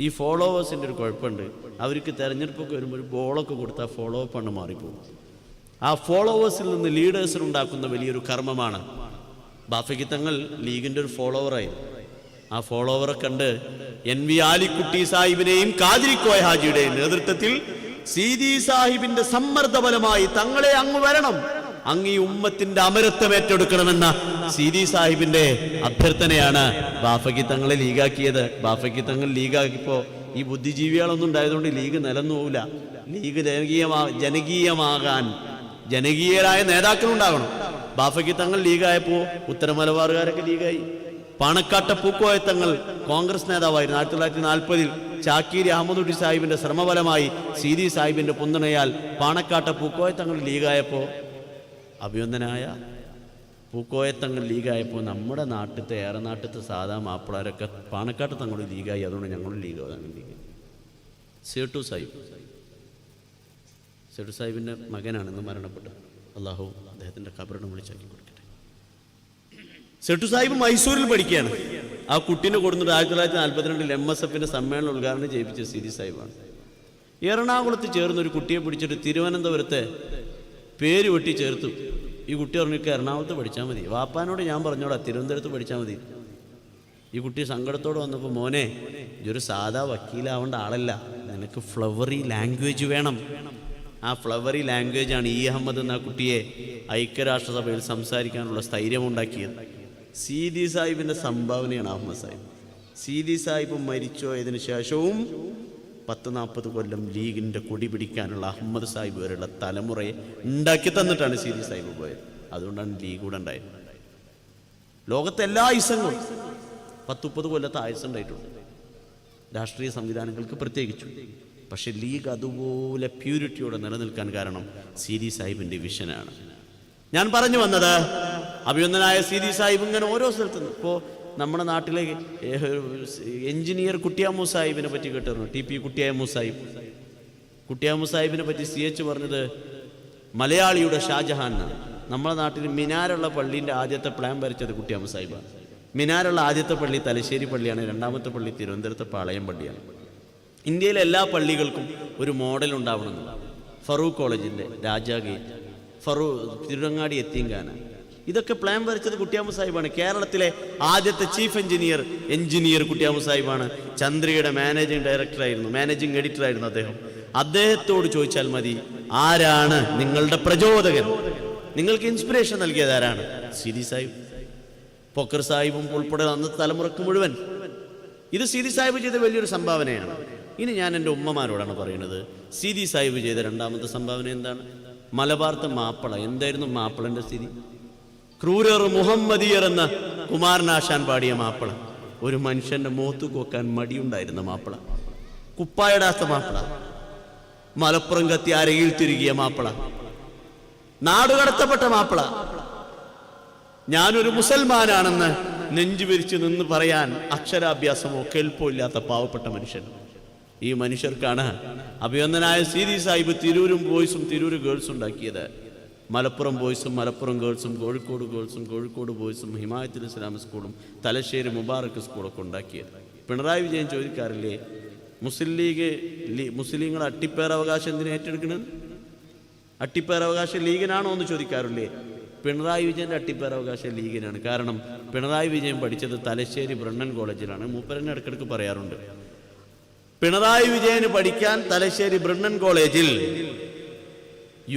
ഈ ഫോളോവേഴ്സിൻ്റെ ഒരു കുഴപ്പമുണ്ട്. അവർക്ക് തെരഞ്ഞെടുപ്പൊക്കെ വരുമ്പോൾ ഒരു ബോളൊക്കെ കൊടുത്താൽ ഫോളോ അപ്പ് ആണ് മാറിപ്പോകും. ആ ഫോളോവേഴ്സിൽ നിന്ന് ലീഡേഴ്സിനുണ്ടാക്കുന്ന വലിയൊരു കർമ്മമാണ്. ബാഫക്കി തങ്ങൾ ലീഗിൻ്റെ ഒരു ഫോളോവറായിരുന്നു. ആ ഫോളോവറെ കണ്ട് NV ആലിക്കുട്ടി സാഹിബിനെയും കാതിരിക്കോയ ഹാജിയുടെയും നേതൃത്വത്തിൽ സീതി സാഹിബിന്റെ സമ്മർദ്ദഫലമായി തങ്ങളെ അങ്ങ് വരണം, അങ്ങ് ഈ ഉമ്മത്തിന്റെ അമരത്വം ഏറ്റെടുക്കണമെന്ന സീതി സാഹിബിന്റെ അഭ്യർത്ഥനയാണ് ബാഫക്കി തങ്ങളെ ലീഗാക്കിയത്. ബാഫക്കി തങ്ങൾ ലീഗാക്കിയപ്പോ ഈ ബുദ്ധിജീവികളൊന്നും ഉണ്ടായതുകൊണ്ട് ലീഗ് നിലന്നു പോവില്ല. ലീഗ് ജനകീയമാകാൻ ജനകീയരായ നേതാക്കളുണ്ടാകണം. ബാഫക്കി തങ്ങൾ ലീഗായപ്പോ ഉത്തര മലബാറുകാരൊക്കെ ലീഗായി. പാണക്കാട്ടെ പൂക്കോയ തങ്ങൾ കോൺഗ്രസ് നേതാവായിരുന്നു. 1940 ചാക്കീരി അഹമ്മദുട്ടി സാഹിബിന്റെ ശ്രമഫലമായി സീതി സാഹിബിന്റെ പിന്തുണയാൽ പാണക്കാട്ടെ പൂക്കോയ തങ്ങൾ ലീഗായപ്പോൾ, അഭിനന്ദനായ പൂക്കോയ തങ്ങൾ ലീഗായപ്പോൾ നമ്മുടെ നാട്ടിലത്തെ ഏറനാട്ടിലത്തെ സാധാ മാപ്പിളാരൊക്കെ പാണക്കാട്ട് തങ്ങൾ ലീഗായി. അതുകൊണ്ട് ഞങ്ങൾ ലീഗ് സേട്ടു സാഹിബിന്റെ മകനാണെന്ന് മരണപ്പെട്ടു. അള്ളാഹു അദ്ദേഹത്തിന്റെ ഖബറിനെ വിളിച്ചാക്കി കൊടുക്കട്ടെ. സേട്ടു സാഹിബ് മൈസൂരിൽ പഠിക്കുകയാണ്. ആ കുട്ടീനെ കൊടുത്തിട്ട് 1942 MSFന്റെ സമ്മേളനം ഉദ്ഘാടനം ചെയ്യിപ്പിച്ച സീതി സാഹിബാണ്. എറണാകുളത്ത് ചേർന്ന് ഒരു കുട്ടിയെ പിടിച്ചിട്ട് തിരുവനന്തപുരത്തെ പേര് വെട്ടി ചേർത്തു. ഈ കുട്ടി പറഞ്ഞിട്ട് എറണാകുളത്ത് പഠിച്ചാൽ മതി, വാപ്പാനോട് ഞാൻ പറഞ്ഞോടാ തിരുവനന്തപുരത്ത് പഠിച്ചാൽ മതി. ഈ കുട്ടി സങ്കടത്തോടെ വന്നപ്പോൾ, മോനെ ഇതൊരു സാധാ വക്കീലാവേണ്ട ആളല്ല, നിനക്ക് ഫ്ലവറി ലാംഗ്വേജ് വേണം. ആ ഫ്ലവറി ലാംഗ്വേജാണ് ഈ അഹമ്മദ് എന്ന കുട്ടിയെ ഐക്യരാഷ്ട്രസഭയിൽ സംസാരിക്കാനുള്ള സ്ഥൈര്യമുണ്ടാക്കിയത്. സീതി സാഹിബിന്റെ സംഭാവനയാണ് അഹമ്മദ് സാഹിബ്. സീതി സാഹിബ് മരിച്ചുപോയതിനു ശേഷവും 10-40 കൊല്ലം ലീഗിന്റെ കൊടി പിടിക്കാനുള്ള അഹമ്മദ് സാഹിബ് വരെയുള്ള തലമുറയെ ഉണ്ടാക്കി തന്നിട്ടാണ് സീതി സാഹിബ് പോയത്. അതുകൊണ്ടാണ് ലീഗ് കൂടെ ഉണ്ടായത്. ലോകത്തെ എല്ലാ ആയുസങ്ങളും 10-30 കൊല്ലത്തെ ആയുസ്സുണ്ടായിട്ടുണ്ട്, രാഷ്ട്രീയ സംവിധാനങ്ങൾക്ക് പ്രത്യേകിച്ചു. പക്ഷെ ലീഗ് അതുപോലെ പ്യൂരിറ്റിയോടെ നിലനിൽക്കാൻ കാരണം സീതി സാഹിബിന്റെ വിഷനാണ്. ഞാൻ പറഞ്ഞു വന്നത്, അഭിനന്ദനായ സീതി സാഹിബ് ഇങ്ങനെ ഓരോ സ്ഥലത്തുനിന്ന്, ഇപ്പോൾ നമ്മുടെ നാട്ടിലെ എഞ്ചിനീയർ കുട്ടിയാമു സാഹിബിനെ പറ്റി കേട്ടിരുന്നു. TP കുട്ടിയാമു സാഹിബിനെ പറ്റി CH പറഞ്ഞത് മലയാളിയുടെ ഷാജഹാൻ എന്നാണ്. നമ്മുടെ നാട്ടിൽ മിനാരുള്ള പള്ളീൻ്റെ ആദ്യത്തെ പ്ലാൻ വരച്ചത് കുട്ടിയാമു സാഹിബാണ്. മിനാരുള്ള ആദ്യത്തെ പള്ളി തലശ്ശേരി പള്ളിയാണ്, രണ്ടാമത്തെ പള്ളി തിരുവനന്തപുരത്തെ പാളയം പള്ളിയാണ്. ഇന്ത്യയിലെ എല്ലാ പള്ളികൾക്കും ഒരു മോഡൽ ഉണ്ടാവണമെന്നുണ്ട്. ഫറൂഖ് കോളേജിൻ്റെ രാജാ ഗേറ്റ്, തിരുവങ്ങാടി യത്തീംഖാന, ഇതൊക്കെ പ്ലാൻ വരച്ചത് കുട്ടിയാമ സാഹിബാണ്. കേരളത്തിലെ ആദ്യത്തെ ചീഫ് എഞ്ചിനീയർ കുട്ടിയാമ സാഹിബാണ്. ചന്ദ്രികയുടെ മാനേജിംഗ് എഡിറ്റർ ആയിരുന്നു അദ്ദേഹം. അദ്ദേഹത്തോട് ചോദിച്ചാൽ മതി, ആരാണ് നിങ്ങളുടെ പ്രചോദകൻ, നിങ്ങൾക്ക് ഇൻസ്പിറേഷൻ നൽകിയത് ആരാണ്? സീതി സാഹിബ്, പൊക്കർ സാഹിബും ഉൾപ്പെടെ അന്നത്തെ തലമുറക്ക് മുഴുവൻ. ഇത് സീതി സാഹിബ് ചെയ്ത വലിയൊരു സംഭാവനയാണ്. ഇനി ഞാൻ എൻ്റെ ഉമ്മമാരോടാണ് പറയുന്നത്, സീതി സാഹിബ് ചെയ്ത രണ്ടാമത്തെ സംഭാവന എന്താണ്? മലബാർത്തെ മാപ്പിള. എന്തായിരുന്നു മാപ്പിളന്റെ സ്ഥിതി? ക്രൂരർ മുഹമ്മദിയർ എന്ന കുമാരനാശാൻ പാടിയ മാപ്പിള. ഒരു മനുഷ്യന്റെ മുഖത്ത് കൊക്കാൻ മടിയുണ്ടായിരുന്ന മാപ്പിള, കുപ്പായിടാത്ത മാപ്പിള, മലപ്പുറം കത്തി അരയിൽ തിരുകിയ മാപ്പിള, നാടുകടത്തപ്പെട്ട മാപ്പിള. ഞാനൊരു മുസൽമാനാണെന്ന് നെഞ്ചു വിരിച്ച് നിന്ന് പറയാൻ അക്ഷരാഭ്യാസമോ കേൾപ്പോ ഇല്ലാത്ത പാവപ്പെട്ട മനുഷ്യൻ. ഈ മനുഷ്യർക്കാണ് അഭിനന്ദനായ സീതി സാഹിബ് തിരൂരും ബോയ്സും തിരൂര് ഗേൾസും ഉണ്ടാക്കിയത്. മലപ്പുറം ബോയ്സും മലപ്പുറം ഗേൾസും കോഴിക്കോട് ഗേൾസും കോഴിക്കോട് ബോയ്സും ഹിമായത്തുൽ ഇസ്ലാം സ്കൂളും തലശ്ശേരി മുബാറക്ക് സ്കൂളൊക്കെ ഉണ്ടാക്കിയത്. പിണറായി വിജയൻ ചോദിക്കാറില്ലേ, മുസ്ലിങ്ങൾ അട്ടിപ്പേറവകാശം എന്തിനു ഏറ്റെടുക്കുന്നത്? അട്ടിപ്പേറവകാശം ലീഗിനാണോ എന്ന് ചോദിക്കാറില്ലേ? പിണറായി വിജയൻ്റെ അട്ടിപ്പേറവകാശം ലീഗിനാണ്. കാരണം പിണറായി വിജയൻ പഠിച്ചത് തലശ്ശേരി ബ്രണ്ണൻ കോളേജിലാണ്. മൂപ്പരനെ ഇടയ്ക്കിടയ്ക്ക് പറയാറുണ്ട്, പിണറായി വിജയന് പഠിക്കാൻ തലശ്ശേരി ബ്രണ്ണൻ കോളേജിൽ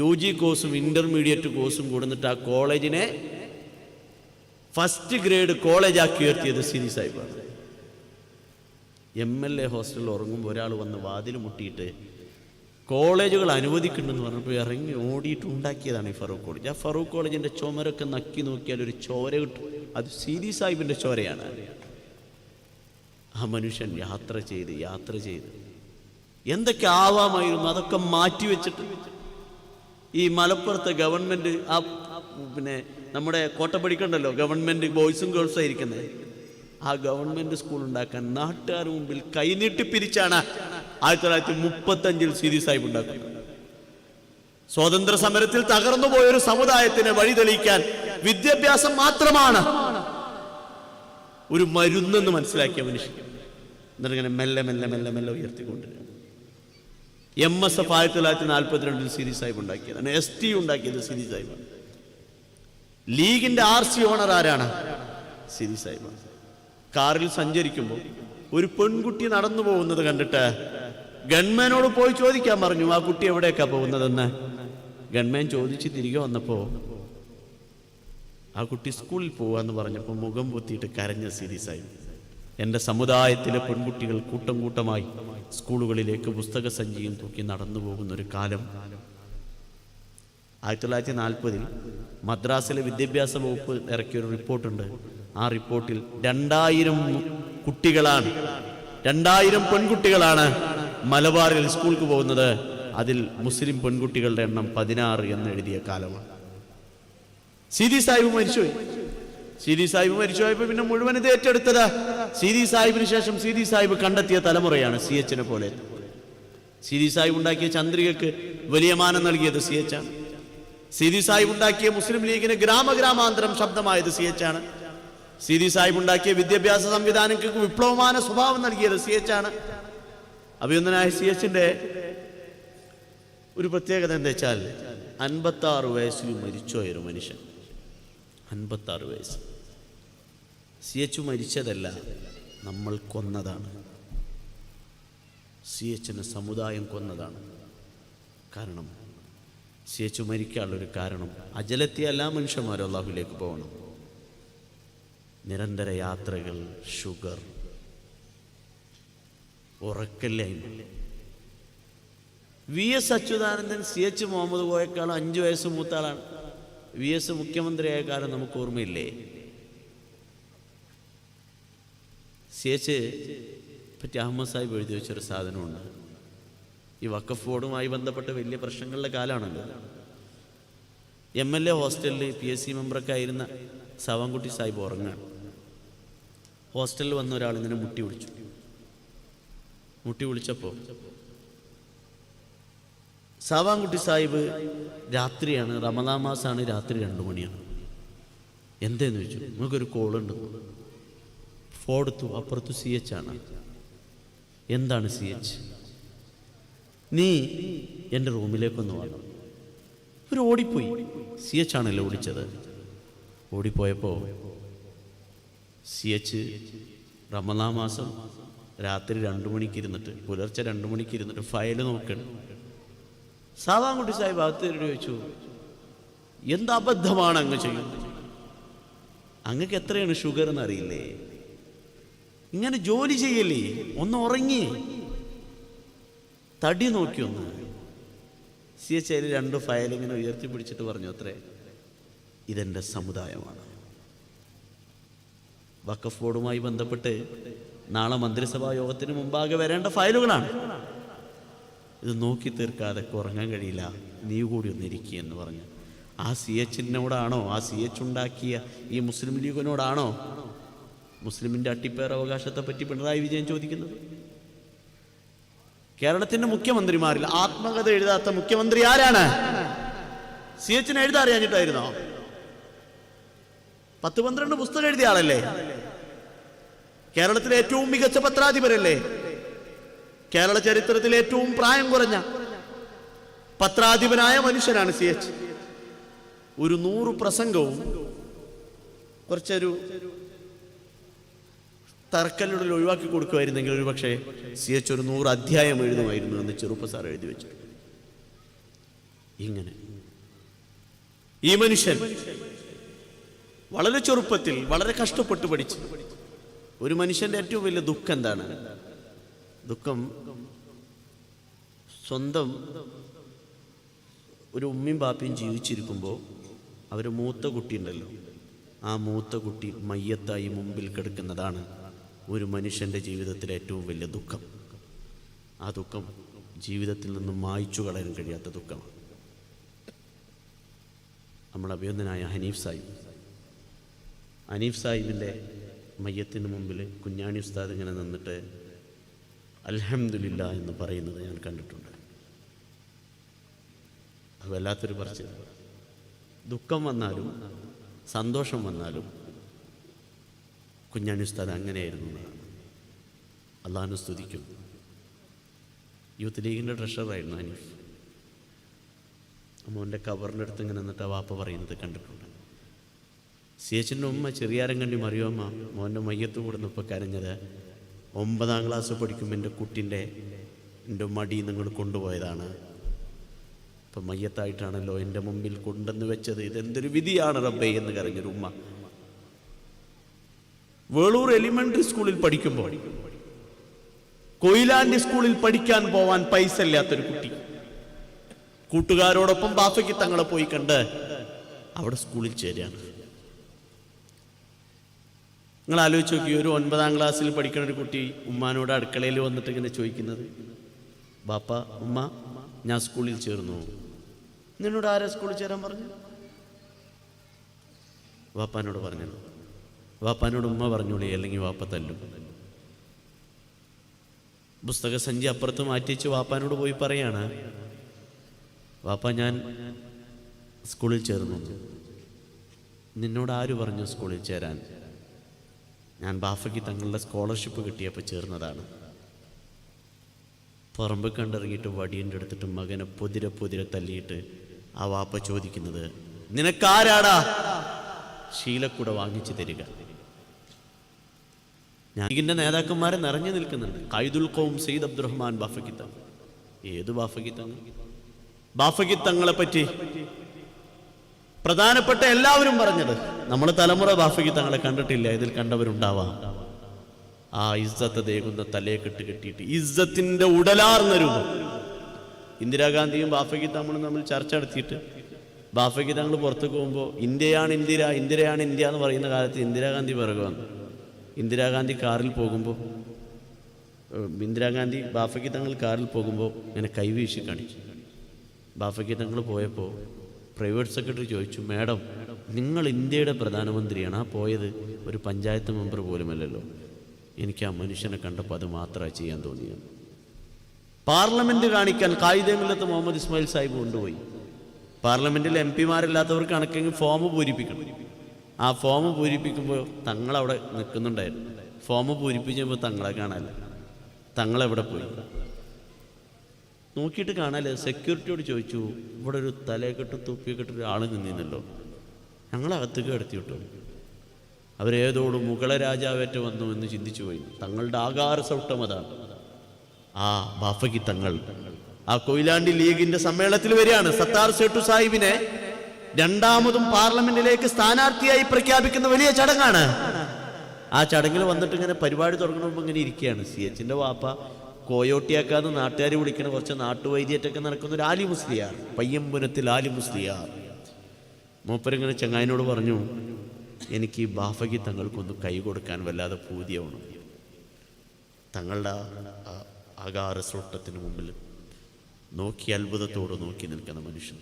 UG കോഴ്സും ഇന്റർമീഡിയറ്റ് കോഴ്സും കൊടുത്തിട്ട് ആ കോളേജിനെ ഫസ്റ്റ് ഗ്രേഡ് കോളേജാക്കി ഉയർത്തിയത് സീതി സാഹിബാണ്. MLA ഹോസ്റ്റലിൽ ഉറങ്ങുമ്പോൾ ഒരാൾ വന്ന് വാതിൽ മുട്ടിയിട്ട് കോളേജുകൾ അനുവദിക്കുന്നുണ്ടെന്ന് പറഞ്ഞപ്പോൾ ഇറങ്ങി ഓടിയിട്ട് ഉണ്ടാക്കിയതാണ് ഈ ഫറൂഖ് കോളേജ്. ആ ഫറൂഖ് കോളേജിൻ്റെ ചുമരൊക്കെ നക്കി നോക്കിയാൽ ഒരു ചോര കിട്ടും. അത് സീതി സാഹിബിൻ്റെ ചോരയാണ്. ആ മനുഷ്യൻ യാത്ര ചെയ്ത് എന്തൊക്കെ ആവാമായിരുന്നു അതൊക്കെ മാറ്റിവെച്ചിട്ട് ഈ മലപ്പുറത്തെ ഗവൺമെൻറ് നമ്മുടെ കോട്ടപ്പടിക്കുണ്ടല്ലോ, ഗവൺമെൻറ് ബോയ്സും ഗേൾസും ആയിരിക്കുന്നത്, ആ ഗവൺമെൻറ് സ്കൂൾ ഉണ്ടാക്കാൻ നാട്ടുകാർ മുമ്പിൽ കൈനീട്ടി പിരിച്ചാണ് 1935 സീതി സാഹിബ് ഉണ്ടാക്കുന്നത്. സ്വാതന്ത്ര്യ സമരത്തിൽ തകർന്നു പോയൊരു സമുദായത്തിനെ വഴിതെളിയിക്കാൻ വിദ്യാഭ്യാസം മാത്രമാണ് ഒരു മരുന്നെന്ന് മനസ്സിലാക്കിയ മനുഷ്യൻ. എന്നിട്ടിങ്ങനെ മെല്ലെ മെല്ലെ മെല്ലെ മെല്ലെ ഉയർത്തിക്കൊണ്ടിരുന്നു. MSF 1942 സീതി സാഹിബ് ഉണ്ടാക്കിയതാണ്. ST ഉണ്ടാക്കിയത് സീതി സാഹിബാണ്. ലീഗിന്റെ RC ഓണർ ആരാണ്? സീതി സാഹിബാണ്. കാറിൽ സഞ്ചരിക്കുമ്പോൾ ഒരു പെൺകുട്ടി നടന്നു പോകുന്നത് കണ്ടിട്ട് ഗൺമാനോട് പോയി ചോദിക്കാൻ പറഞ്ഞു, ആ കുട്ടി എവിടേക്കാ പോകുന്നതെന്ന്. ഗൺമാൻ ചോദിച്ച് തിരികെ വന്നപ്പോൾ ആ കുട്ടി സ്കൂളിൽ പോവാന്ന് പറഞ്ഞപ്പോൾ മുഖം പൊത്തിയിട്ട് കരഞ്ഞ സീതി സാഹിബ്. എൻ്റെ സമുദായത്തിലെ പെൺകുട്ടികൾ കൂട്ടം കൂട്ടമായി സ്കൂളുകളിലേക്ക് പുസ്തക സഞ്ചിയും തൂക്കി നടന്നു പോകുന്നൊരു കാലം. 1940 മദ്രാസിലെ വിദ്യാഭ്യാസ വകുപ്പ് ഇറക്കിയൊരു റിപ്പോർട്ടുണ്ട്. ആ റിപ്പോർട്ടിൽ 2000 കുട്ടികളാണ്, 2000 പെൺകുട്ടികളാണ് മലബാറിൽ സ്കൂൾക്ക് പോകുന്നത്. അതിൽ മുസ്ലിം പെൺകുട്ടികളുടെ എണ്ണം 16 എന്ന് എഴുതിയ കാലമാണ്. സീതി സാഹിബ് മരിച്ചുപോയപ്പോൾ പിന്നെ മുഴുവൻ ഇത് ഏറ്റെടുത്തത് സീതി സാഹിബിന് ശേഷം സീതി സാഹിബ് കണ്ടെത്തിയ തലമുറയാണ് CH പോലെ. സീതി സാഹിബ് ഉണ്ടാക്കിയ ചന്ദ്രികക്ക് വലിയ മാനം നൽകിയത് CH ആണ്. സീതി സാഹിബ് ഉണ്ടാക്കിയ മുസ്ലിം ലീഗിന് ഗ്രാമഗ്രാമാന്തരം ശബ്ദമായത് CH ആണ്. സീതി സാഹിബ് ഉണ്ടാക്കിയ വിദ്യാഭ്യാസ സംവിധാനങ്ങൾക്ക് വിപ്ലവമാന സ്വഭാവം നൽകിയത് CH ആണ്. അഭിനന്ദനായ CHന്റെ ഒരു പ്രത്യേകത എന്താ വെച്ചാൽ 56 വയസ്സിൽ മരിച്ചുപോയൊരു മനുഷ്യൻ. 56 വയസ്സ്. CH മരിച്ചതല്ല, നമ്മൾ കൊന്നതാണ്. CHനെ സമുദായം കൊന്നതാണ്. കാരണം CH മരിക്കാനുള്ളൊരു കാരണം അജലത്തിയ എല്ലാ മനുഷ്യന്മാരും അള്ളാഹുലേക്ക് പോകണം. നിരന്തര യാത്രകൾ, ഷുഗർ, ഉറക്കല്ലായ്മ. VS അച്യുതാനന്ദൻ CH മുഹമ്മദ് കോയക്കാളും 5 വയസ്സ് മൂത്ത ആളാണ്. VS മുഖ്യമന്ത്രിയായ കാലം നമുക്ക് ഓർമ്മയില്ലേ? CH പറ്റി അഹമ്മദ് സാഹിബ് എഴുതി വെച്ചൊരു സാധനമുണ്ട്. ഈ വഖഫ് ബോർഡുമായി ബന്ധപ്പെട്ട വലിയ പ്രശ്നങ്ങളുടെ കാലമാണല്ലോ. MLA ഹോസ്റ്റലിൽ PSC മെമ്പറൊക്കെ ആയിരുന്ന സാവാൻകുട്ടി സാഹിബ് ഉറങ്ങാണ്. ഹോസ്റ്റലിൽ വന്ന ഒരാൾ ഇങ്ങനെ മുട്ടി വിളിച്ചപ്പോൾ സാവാൻകുട്ടി സാഹിബ്, രാത്രിയാണ്, റമദാൻ മാസമാണ്, രാത്രി 2 മണിയാണ്. എന്തേന്ന് ചോദിച്ചു. നമുക്കൊരു കോളുണ്ട്. ഫോൺ എടുത്തു. അപ്പുറത്ത് CH ആണ്. എന്താണ് CH? നീ എൻ്റെ റൂമിലേക്കൊന്ന് വന്നു. ഒരു ഓടിപ്പോയി. CH ആണല്ലോ ഓടിച്ചത്. ഓടിപ്പോയപ്പോൾ CH റമദാൻ മാസം രാത്രി 2 മണിക്ക് ഇരുന്നിട്ട് പുലർച്ചെ 2 മണിക്ക് ഇരുന്നിട്ട് ഫയൽ നോക്കണം. സാവാൻകുട്ടി സാഹിബ് അകത്തേറി ചോദിച്ചു, എന്ത് അബദ്ധമാണ് അങ്ങ് ചെയ്യുന്നത്? അങ്ങക്ക് എത്രയാണ് ഷുഗർ എന്നറിയില്ലേ? ഇങ്ങനെ ജോലി ചെയ്യല്ലേ, ഒന്ന് ഉറങ്ങി തടി നോക്കി ഒന്ന്. CH 2 ഫയൽ ഇങ്ങനെ ഉയർത്തി പിടിച്ചിട്ട് പറഞ്ഞു, അത്രേ, ഇതെൻ്റെ സമുദായമാണ്. വഖഫ് ബോർഡുമായി ബന്ധപ്പെട്ട് നാളെ മന്ത്രിസഭാ യോഗത്തിന് മുമ്പാകെ വരേണ്ട ഫയലുകളാണ്. ഇത് നോക്കി തീർക്കാതെ ഉറങ്ങാൻ കഴിയില്ല, നീ കൂടി ഒന്നിരിക്കുക എന്ന് പറഞ്ഞു. ആ CHനോടാണോ, ആ CH ഉണ്ടാക്കിയ ഈ മുസ്ലിം ലീഗിനോടാണോ മുസ്ലിമിൻ്റെ അട്ടിപ്പേർ അവകാശത്തെ പറ്റി പിണറായി വിജയൻ ചോദിക്കുന്നത്? കേരളത്തിൻ്റെ മുഖ്യമന്ത്രിമാരിൽ ആത്മകഥ എഴുതാത്ത മുഖ്യമന്ത്രി ആരാണ്? CHന് എഴുതാൻ അറിയാഞ്ഞിട്ടായിരുന്നോ? 10-12 പുസ്തകം എഴുതിയ ആളല്ലേ? കേരളത്തിലെ ഏറ്റവും മികച്ച പത്രാധിപരല്ലേ? കേരള ചരിത്രത്തിലെ ഏറ്റവും പ്രായം കുറഞ്ഞ പത്രാധിപനായ മനുഷ്യനാണ് CH. ഒരു 100 പ്രസംഗവും കുറച്ചൊരു തർക്കലുകളിൽ ഒഴിവാക്കി കൊടുക്കുമായിരുന്നെങ്കിൽ ഒരു പക്ഷേ CH ഒരു 100 അധ്യായം എഴുതുമായിരുന്നു എന്ന് ചെറുപ്പ സാർ എഴുതി വെച്ചു. ഇങ്ങനെ ഈ മനുഷ്യൻ വളരെ ചെറുപ്പത്തിൽ വളരെ കഷ്ടപ്പെട്ട് പഠിച്ചു. ഒരു മനുഷ്യന്റെ ഏറ്റവും വലിയ ദുഃഖം എന്താണ്? ദുഃഖം സ്വന്തം ഒരു ഉമ്മയും ബാപ്പയും ജീവിച്ചിരിക്കുമ്പോൾ അവർ മൂത്ത കുട്ടി ഉണ്ടല്ലോ, ആ മൂത്ത കുട്ടി മയ്യത്തായി മുമ്പിൽ കിടക്കുന്നതാണ് ഒരു മനുഷ്യൻ്റെ ജീവിതത്തിലെ ഏറ്റവും വലിയ ദുഃഖം. ആ ദുഃഖം ജീവിതത്തിൽ നിന്നും മായ്ച്ചു കളയാൻ കഴിയാത്ത ദുഃഖമാണ്. നമ്മുടെ അഭിനന്ദനായ ഹനീഫ് സാഹിബിൻ്റെ മയ്യത്തിന് മുമ്പിൽ കുഞ്ഞാണി ഉസ്താദ് ഇങ്ങനെ നിന്നിട്ട് അൽഹംദുലില്ലാ എന്ന് പറയുന്നത് ഞാൻ കണ്ടിട്ടുണ്ട്. അത് വല്ലാത്തൊരു പറച്ചിൽ. ദുഃഖം വന്നാലും സന്തോഷം വന്നാലും കുഞ്ഞാണി ഉസ്താദ് അങ്ങനെയായിരുന്നു എന്നാണ്. അള്ളാഹുവിനെ സ്തുതിക്കും. യൂത്ത് ലീഗിൻ്റെ ട്രഷററായിരുന്നു ഹനീഫ്. മോൻ്റെ കവറിൻ്റെ അടുത്ത് ഇങ്ങനെ നിന്നിട്ട് വാപ്പ പറയുന്നത് കണ്ടിട്ടുണ്ട്. CHൻ്റെ ഉമ്മ ചെറിയാരങ്കണ്ടി മറിയമ്മ മോൻ്റെ മയ്യത്ത് കൂടുന്നപ്പോൾ കരഞ്ഞത്, 9ാം ക്ലാസ് പഠിക്കുമ്പോൾ എൻ്റെ മടി നിങ്ങൾ കൊണ്ടുപോയതാണ്, ഇപ്പം മയ്യത്തായിട്ടാണല്ലോ എൻ്റെ മുമ്പിൽ കൊണ്ടുവന്ന് വെച്ചത്, ഇതെന്തൊരു വിധിയാണ് റബ്ബേ എന്ന് കരഞ്ഞൊരു ഉമ്മ. വേളൂർ എലിമെന്ററി സ്കൂളിൽ പഠിക്കുമ്പോൾ കൊയിലാണ്ടി സ്കൂളിൽ പഠിക്കാൻ പോവാൻ പൈസ ഇല്ലാത്തൊരു കുട്ടി കൂട്ടുകാരോടൊപ്പം ബാഫയ്ക്ക് തങ്ങളെ പോയി കണ്ട് അവിടെ സ്കൂളിൽ ചേരുകയാണ്. നിങ്ങൾ ആലോചിച്ച് നോക്കി, ഒരു 9ാം ക്ലാസ്സിൽ പഠിക്കുന്ന ഒരു കുട്ടി ഉമ്മാനോട് അടുക്കളയിൽ വന്നിട്ട് ഇങ്ങനെ ചോദിക്കുന്നത്, ബാപ്പ ഉമ്മ ഞാൻ സ്കൂളിൽ ചേർന്നു. നിന്നോട് ആരാ സ്കൂളിൽ ചേരാൻ പറഞ്ഞു? വാപ്പാനോട് പറഞ്ഞു. വാപ്പാനോട് ഉമ്മ പറഞ്ഞോളി, അല്ലെങ്കിൽ വാപ്പ തല്ലും. പുസ്തക സഞ്ചി അപ്പുറത്ത് മാറ്റിച്ച് വാപ്പാനോട് പോയി പറയാണ്, വാപ്പ ഞാൻ സ്കൂളിൽ ചേർന്നു. നിന്നോട് ആര് പറഞ്ഞു സ്കൂളിൽ ചേരാൻ? ഞാൻ ബാഫയ്ക്ക് തങ്ങളുടെ സ്കോളർഷിപ്പ് കിട്ടിയപ്പോൾ ചേർന്നതാണ്. പറമ്പ് കണ്ടിറങ്ങിയിട്ട് വടിയൻ്റെ എടുത്തിട്ട് മകനെ പൊതിരെ തല്ലിയിട്ട് ആ വാപ്പ ചോദിക്കുന്നത്, നിനക്കാരാടാ ശീലക്കുട വാങ്ങിച്ചു തരിക? ഞാൻ ഇതിൻ്റെ നേതാക്കന്മാരെ നിറഞ്ഞു നിൽക്കുന്നുണ്ട്. ഖൈദുൽ ഖൗം സയ്യിദ് അബ്ദുറഹ്മാൻ ബാഫയ്ക്ക് തങ്ങൾ. ഏത് ബാഫയ്ക്ക് തങ്ങൾ? ബാഫയ്ക്ക് തങ്ങളെ പറ്റി പ്രധാനപ്പെട്ട എല്ലാവരും പറഞ്ഞത്, നമ്മൾ തലമുറ ബാഫയ്ക്ക് തങ്ങളെ കണ്ടിട്ടില്ല, ഇതിൽ കണ്ടവരുണ്ടാവാം. ആ ഇസ്സത്ത് ദേകുന്ന തലയെക്കെട്ട് കെട്ടിയിട്ട് ഇസ്സത്തിന്റെ ഉടലാർന്ന രൂപം. ഇന്ദിരാഗാന്ധിയും ബാഫയ്ക്ക് തങ്ങളും തമ്മിൽ ചർച്ച നടത്തിയിട്ട് ബാഫയ്ക്ക് തങ്ങൾ പുറത്തേക്ക് പോകുമ്പോൾ ഇന്ത്യയാണ് ഇന്ത്യ എന്ന് പറയുന്ന കാലത്ത് ഇന്ദിരാഗാന്ധി പിറകെ വന്നു. ഇന്ദിരാഗാന്ധി ബാഫയ്ക്ക് തങ്ങൾ കാറിൽ പോകുമ്പോൾ ഇങ്ങനെ കൈവീശി കാണിച്ചു. ബാഫയ്ക്ക് തങ്ങൾ പോയപ്പോൾ പ്രൈവറ്റ് സെക്രട്ടറി ചോദിച്ചു, മാഡം നിങ്ങൾ ഇന്ത്യയുടെ പ്രധാനമന്ത്രിയാണ്, ആ പോയത് ഒരു പഞ്ചായത്ത് മെമ്പർ പോലുമല്ലല്ലോ. എനിക്ക് ആ മനുഷ്യനെ കണ്ടപ്പോൾ അത് മാത്രമേ ചെയ്യാൻ തോന്നിയത്. പാർലമെന്റ് കാണിക്കാൻ കായികമില്ലത്ത് മുഹമ്മദ് ഇസ്മായിൽ സാഹിബ് കൊണ്ടുപോയി. പാർലമെന്റിൽ MP-മാരില്ലാത്തവർക്ക് കണക്കെങ്കിൽ ഫോം പൂരിപ്പിക്കണം. ആ ഫോം പൂരിപ്പിക്കുമ്പോൾ തങ്ങളവിടെ നിൽക്കുന്നുണ്ടായിരുന്നു. ഫോം പൂരിപ്പിച്ചപ്പോൾ തങ്ങളെ കാണാനില്ല. തങ്ങളെവിടെ പോയി നോക്കിയിട്ട് കാണാല്ലേ. സെക്യൂരിറ്റിയോട് ചോദിച്ചു, ഇവിടെ ഒരു തലയെക്കെട്ട് തുപ്പിയെക്കെട്ട് ഒരാൾ നിന്നിരുന്നല്ലോ, ഞങ്ങളകത്തേക്ക് കടത്തി വിട്ടു. അവരേതോട് മുഗള രാജാവേറ്റ വന്നു എന്ന് ചിന്തിച്ചു പോയി. തങ്ങളുടെ ആകാര സൗട്ടം അതാണ്. ആ ബാഫക്കി തങ്ങൾ ആ കൊയിലാണ്ടി ലീഗിന്റെ സമ്മേളനത്തിൽ വരികയാണ്. സത്താർ സേട്ടു സാഹിബിനെ രണ്ടാമതും പാർലമെന്റിലേക്ക് സ്ഥാനാർത്ഥിയായി പ്രഖ്യാപിക്കുന്ന വലിയ ചടങ്ങാണ്. ആ ചടങ്ങിൽ വന്നിട്ട് ഇങ്ങനെ പരിപാടി തുടങ്ങുമ്പോൾ ഇങ്ങനെ ഇരിക്കുകയാണ്. CHന്റെ വാപ്പ കോയോട്ടിയാക്കാന്ന് നാട്ടുകാർ വിളിക്കണ കുറച്ച് നാട്ടുവൈദ്യറ്റൊക്കെ നടക്കുന്ന ഒരു ആലി മുസ്ലിയാർ, പയ്യമ്പുനത്തിൽ ആലി മുസ്ലിയാർ. മൂപ്പരിങ്ങനെ ചങ്ങായിനോട് പറഞ്ഞു, എനിക്ക് ഈ ബാഫക്കി തങ്ങൾക്കൊന്ന് കൈ കൊടുക്കാൻ വല്ലാതെ പൂതിയാവണം. തങ്ങളുടെ ആകാര സൃഷ്ടത്തിന് മുമ്പിൽ നോക്കി അത്ഭുതത്തോട് നോക്കി നിൽക്കുന്ന മനുഷ്യൻ.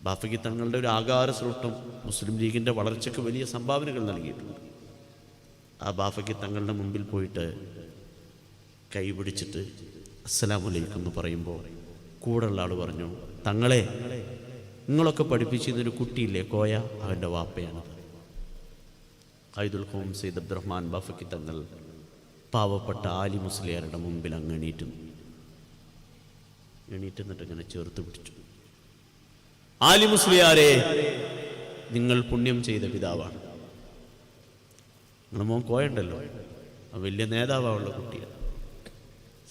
ബാഫക്കി തങ്ങളുടെ ഒരു ആകാര സൃഷ്ടം മുസ്ലിം ലീഗിൻ്റെ വളർച്ചയ്ക്ക് വലിയ സംഭാവനകൾ നൽകിയിട്ടുണ്ട്. ആ ബാഫക്കി തങ്ങളുടെ മുമ്പിൽ പോയിട്ട് കൈ പിടിച്ചിട്ട് അസ്സലാമു അലൈക്കും എന്ന് പറയുമ്പോൾ കൂടെയുള്ള ആൾ പറഞ്ഞു, തങ്ങളെ നിങ്ങളൊക്കെ പഠിപ്പിച്ചിരുന്നൊരു കുട്ടിയില്ലേ കോയ, അവൻ്റെ വാപ്പയാണത്. ഖൈദുൽ ഖൗം സയ്യിദ് അബ്ദുറഹ്മാൻ ബാഫക്കി തങ്ങൾ പാവപ്പെട്ട ആലി മുസ്ലിയാരുടെ മുമ്പിൽ അങ്ങ് എണീറ്റുന്നിട്ട് ഇങ്ങനെ ചേർത്ത് പിടിച്ചു. ആലി മുസ്ലിയാരെ, നിങ്ങൾ പുണ്യം ചെയ്ത പിതാവാണ്. നമ്മുടെ മോൻ കോയുണ്ടല്ലോ, വലിയ നേതാവുള്ള കുട്ടിയാണ്.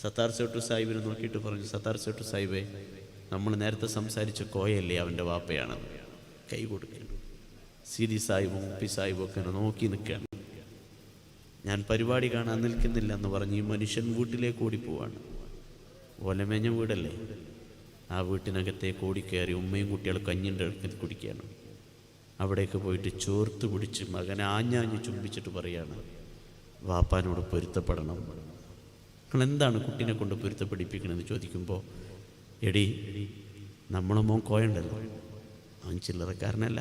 സത്താർ സേട്ടു സാഹിബിനെ നോക്കിയിട്ട് പറഞ്ഞു, സത്താർ സേട്ടു സാഹിബേ, നമ്മൾ നേരത്തെ സംസാരിച്ച കോയല്ലേ അവൻ്റെ വാപ്പയാണെന്ന്. കൈ കൊടുക്കണം. സിരി സാഹിബും പി സാഹിബും ഒക്കെ നോക്കി നിൽക്കുകയാണ്. ഞാൻ പരിപാടി കാണാൻ നിൽക്കുന്നില്ല എന്ന് പറഞ്ഞ് ഈ മനുഷ്യൻ വീട്ടിലേക്ക് ഓടിപ്പോവാണ്. ഓലമേഞ്ഞ വീടല്ലേ, ആ വീട്ടിനകത്തേക്ക് ഓടിക്കയറി ഉമ്മയും കുട്ടികളും കഞ്ഞിൻ്റെ അടുക്കൽ കുടിക്കുകയാണ്. അവിടേക്ക് പോയിട്ട് ചോർത്ത് പിടിച്ച് മകനെ ആഞ്ഞാഞ്ഞ് ചുംബിച്ചിട്ട് പറയാണ്, വാപ്പാനോട് പൊരുത്തപ്പെടണം. നിങ്ങൾ എന്താണ് കുട്ടീനെ കൊണ്ട് പൊരുത്തപ്പെടിപ്പിക്കണമെന്ന് ചോദിക്കുമ്പോൾ, എടി നമ്മളെ മോൻ കോയുണ്ടല്ലോ, അവൻ ചില്ലറക്കാരനല്ല,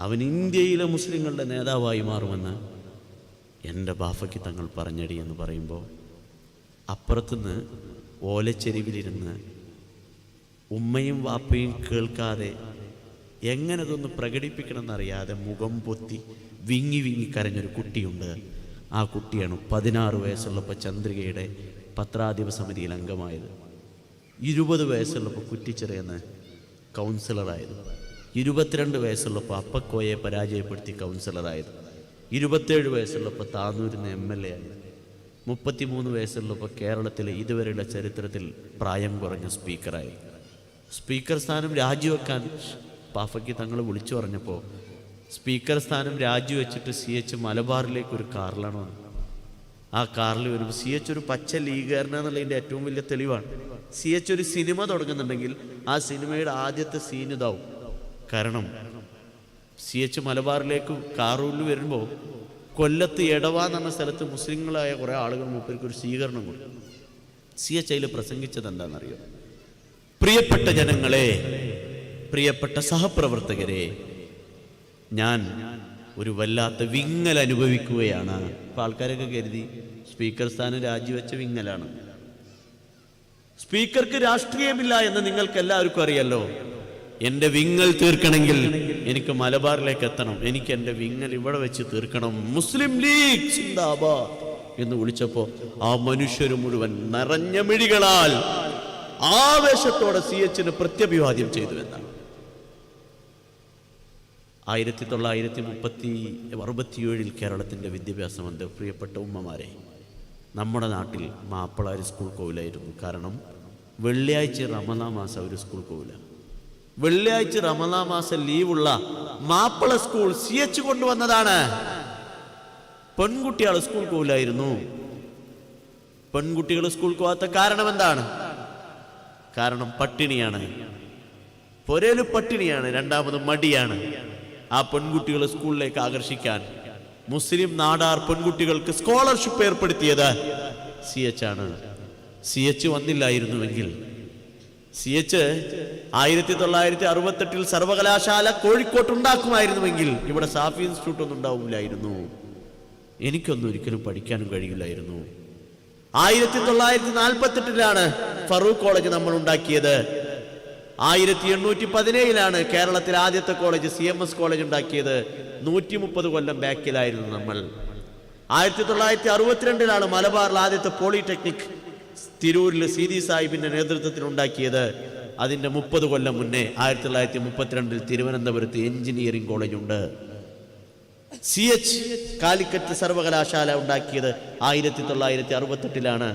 അവൻ ഇന്ത്യയിലെ മുസ്ലിങ്ങളുടെ നേതാവായി മാറുമെന്ന് എൻ്റെ ബാഫയ്ക്ക് തങ്ങൾ പറഞ്ഞടി എന്ന് പറയുമ്പോൾ, അപ്പുറത്തുനിന്ന് ഓലച്ചെരിവിലിരുന്ന് ഉമ്മയും വാപ്പയും കേൾക്കാതെ എങ്ങനെ ഇതൊന്ന് പ്രകടിപ്പിക്കണമെന്നറിയാതെ മുഖം പൊത്തി വിങ്ങി വിങ്ങി കരഞ്ഞൊരു കുട്ടിയുണ്ട്. ആ കുട്ടിയാണ് 16 വയസ്സുള്ളപ്പോൾ ചന്ദ്രികയുടെ പത്രാധിപ സമിതിയിൽ അംഗമായത്, 20 വയസ്സുള്ളപ്പോൾ കുറ്റിച്ചിറയെന്ന് കൗൺസിലറായത്, 22 വയസ്സുള്ളപ്പോൾ അപ്പക്കോയെ പരാജയപ്പെടുത്തി കൗൺസിലറായത്, 27 വയസ്സുള്ളപ്പോൾ താന്നൂരിൽ നിന്ന് MLA ആയത്, 33 വയസ്സുള്ളപ്പോൾ കേരളത്തിലെ ഇതുവരെയുള്ള ചരിത്രത്തിൽ പ്രായം കുറഞ്ഞ സ്പീക്കറായി. സ്പീക്കർ സ്ഥാനം രാജിവെക്കാൻ ബാഫക്കി തങ്ങൾ വിളിച്ചു പറഞ്ഞപ്പോൾ സ്പീക്കർ സ്ഥാനം രാജിവെച്ചിട്ട് CH മലബാറിലേക്ക് ഒരു കാറിലാണ് വന്നത്. ആ കാറിൽ വരുമ്പോൾ CH ഒരു പച്ച ലീഗുകാരനെന്നുള്ളതിൻ്റെ ഏറ്റവും വലിയ തെളിവാണ്. CH ഒരു സിനിമ തുടങ്ങുന്നുണ്ടെങ്കിൽ ആ സിനിമയുടെ ആദ്യത്തെ സീൻ ഇതാവും. കാരണം CH മലബാറിലേക്ക് കാറൂരിൽ വരുമ്പോൾ കൊല്ലത്ത് എടവ എന്ന് പറഞ്ഞ സ്ഥലത്ത് മുസ്ലിങ്ങളായ കുറേ ആളുകൾ മൂപ്പർക്ക് ഒരു സ്വീകരണം കൊടുക്കും. CH അതിൽ പ്രസംഗിച്ചത് എന്താണെന്നറിയോ? പ്രിയപ്പെട്ട ജനങ്ങളെ, പ്രിയപ്പെട്ട സഹപ്രവർത്തകരെ, ഞാൻ ഒരു വല്ലാത്ത വിങ്ങൽ അനുഭവിക്കുകയാണ്. ഇപ്പം ആൾക്കാരൊക്കെ കരുതി സ്പീക്കർ സ്ഥാനം രാജിവെച്ച വിങ്ങലാണ്. സ്പീക്കർക്ക് രാഷ്ട്രീയമില്ല എന്ന് നിങ്ങൾക്ക് എല്ലാവർക്കും അറിയല്ലോ. എൻ്റെ വിങ്ങൽ തീർക്കണമെങ്കിൽ എനിക്ക് മലബാറിലേക്ക് എത്തണം, എനിക്ക് എൻ്റെ വിങ്ങൽ ഇവിടെ വെച്ച് തീർക്കണം. മുസ്ലിം ലീഗ് സിന്ദാബാദ് എന്ന് വിളിച്ചപ്പോൾ ആ മനുഷ്യർ മുഴുവൻ നിറഞ്ഞ മിഴികളാൽ ആവേശത്തോടെ CHന് പ്രത്യഭിവാദ്യം ചെയ്തു എന്നാണ്. 1967 കേരളത്തിൻ്റെ വിദ്യാഭ്യാസ മന്ത്രി, പ്രിയപ്പെട്ട ഉമ്മമാരെ, നമ്മുടെ നാട്ടിൽ മാപ്പിളാർ സ്കൂൾ പോവില്ലായിരുന്നു. കാരണം വെള്ളിയാഴ്ച റമദാൻ മാസം അവർ സ്കൂൾ പോവില്ല. വെള്ളിയാഴ്ച റമദാൻ മാസം ലീവുള്ള മാപ്പിള സ്കൂൾ CH കൊണ്ടുവന്നതാണ്. പെൺകുട്ടികൾ സ്കൂൾ പോവില്ലായിരുന്നു. പെൺകുട്ടികൾ സ്കൂൾ പോകാത്ത കാരണം എന്താണ്? കാരണം പട്ടിണിയാണ്, പൊരേല് പട്ടിണിയാണ്, രണ്ടാമത് മടിയാണ്. ആ പെൺകുട്ടികളെ സ്കൂളിലേക്ക് ആകർഷിക്കാൻ മുസ്ലിം നാടാർ പെൺകുട്ടികൾക്ക് സ്കോളർഷിപ്പ് ഏർപ്പെടുത്തിയത് CH ആണ്. CH വന്നില്ലായിരുന്നുവെങ്കിൽ, CH 1968 സർവകലാശാല കോഴിക്കോട്ട് ഉണ്ടാക്കുമായിരുന്നുവെങ്കിൽ ഇവിടെ സാഫി ഇൻസ്റ്റിറ്റ്യൂട്ട് ഒന്നും ഉണ്ടാവില്ലായിരുന്നു. എനിക്കൊന്നും ഒരിക്കലും പഠിക്കാനും കഴിയില്ലായിരുന്നു. 1948 ഫറൂഖ് കോളേജ് നമ്മൾ ഉണ്ടാക്കിയത്. 1817 കേരളത്തിൽ ആദ്യത്തെ കോളേജ് CMS കോളേജ് ഉണ്ടാക്കിയത്. 130 കൊല്ലം ബാക്കിലായിരുന്നു നമ്മൾ. 1962 മലബാറിൽ ആദ്യത്തെ പോളിടെക്നിക് തിരൂരിൽ സീതി സാഹിബിന്റെ നേതൃത്വത്തിൽ ഉണ്ടാക്കിയത്. അതിൻ്റെ 30 കൊല്ലം മുന്നേ 1932 തിരുവനന്തപുരത്ത് എഞ്ചിനീയറിംഗ് കോളേജുണ്ട്. CH കാലിക്കറ്റ് സർവകലാശാല ഉണ്ടാക്കിയത് 1968